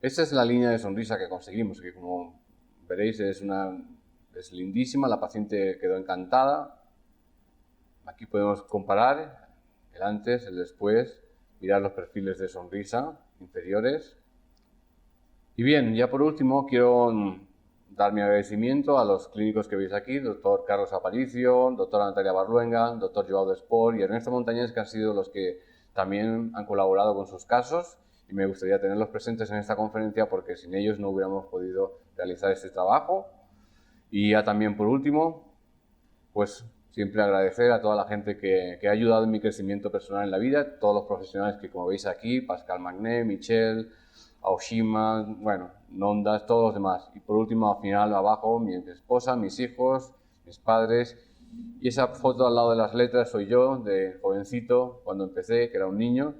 Esta es la línea de sonrisa que conseguimos, que como veréis es lindísima, la paciente quedó encantada. Aquí podemos comparar el antes, el después, mirar los perfiles de sonrisa inferiores. Y bien, ya por último quiero dar mi agradecimiento a los clínicos que veis aquí, doctor Carlos Aparicio, doctora Natalia Barluenga, doctor Joao Desport y Ernesto Montañés, que han sido los que también han colaborado con sus casos, y me gustaría tenerlos presentes en esta conferencia porque sin ellos no hubiéramos podido realizar este trabajo. Y ya también por último, pues siempre agradecer a toda la gente que ha ayudado en mi crecimiento personal en la vida, todos los profesionales que, como veis aquí, Pascal Magné, Michelle, Aoshima, bueno, Nondas, todos los demás. Y por último, al final, abajo, mi esposa, mis hijos, mis padres. Y esa foto al lado de las letras soy yo, de jovencito, cuando empecé, que era un niño.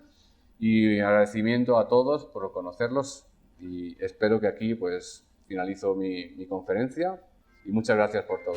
Y agradecimiento a todos por conocerlos. Y espero que aquí, pues, finalizo mi conferencia. Y muchas gracias por todo.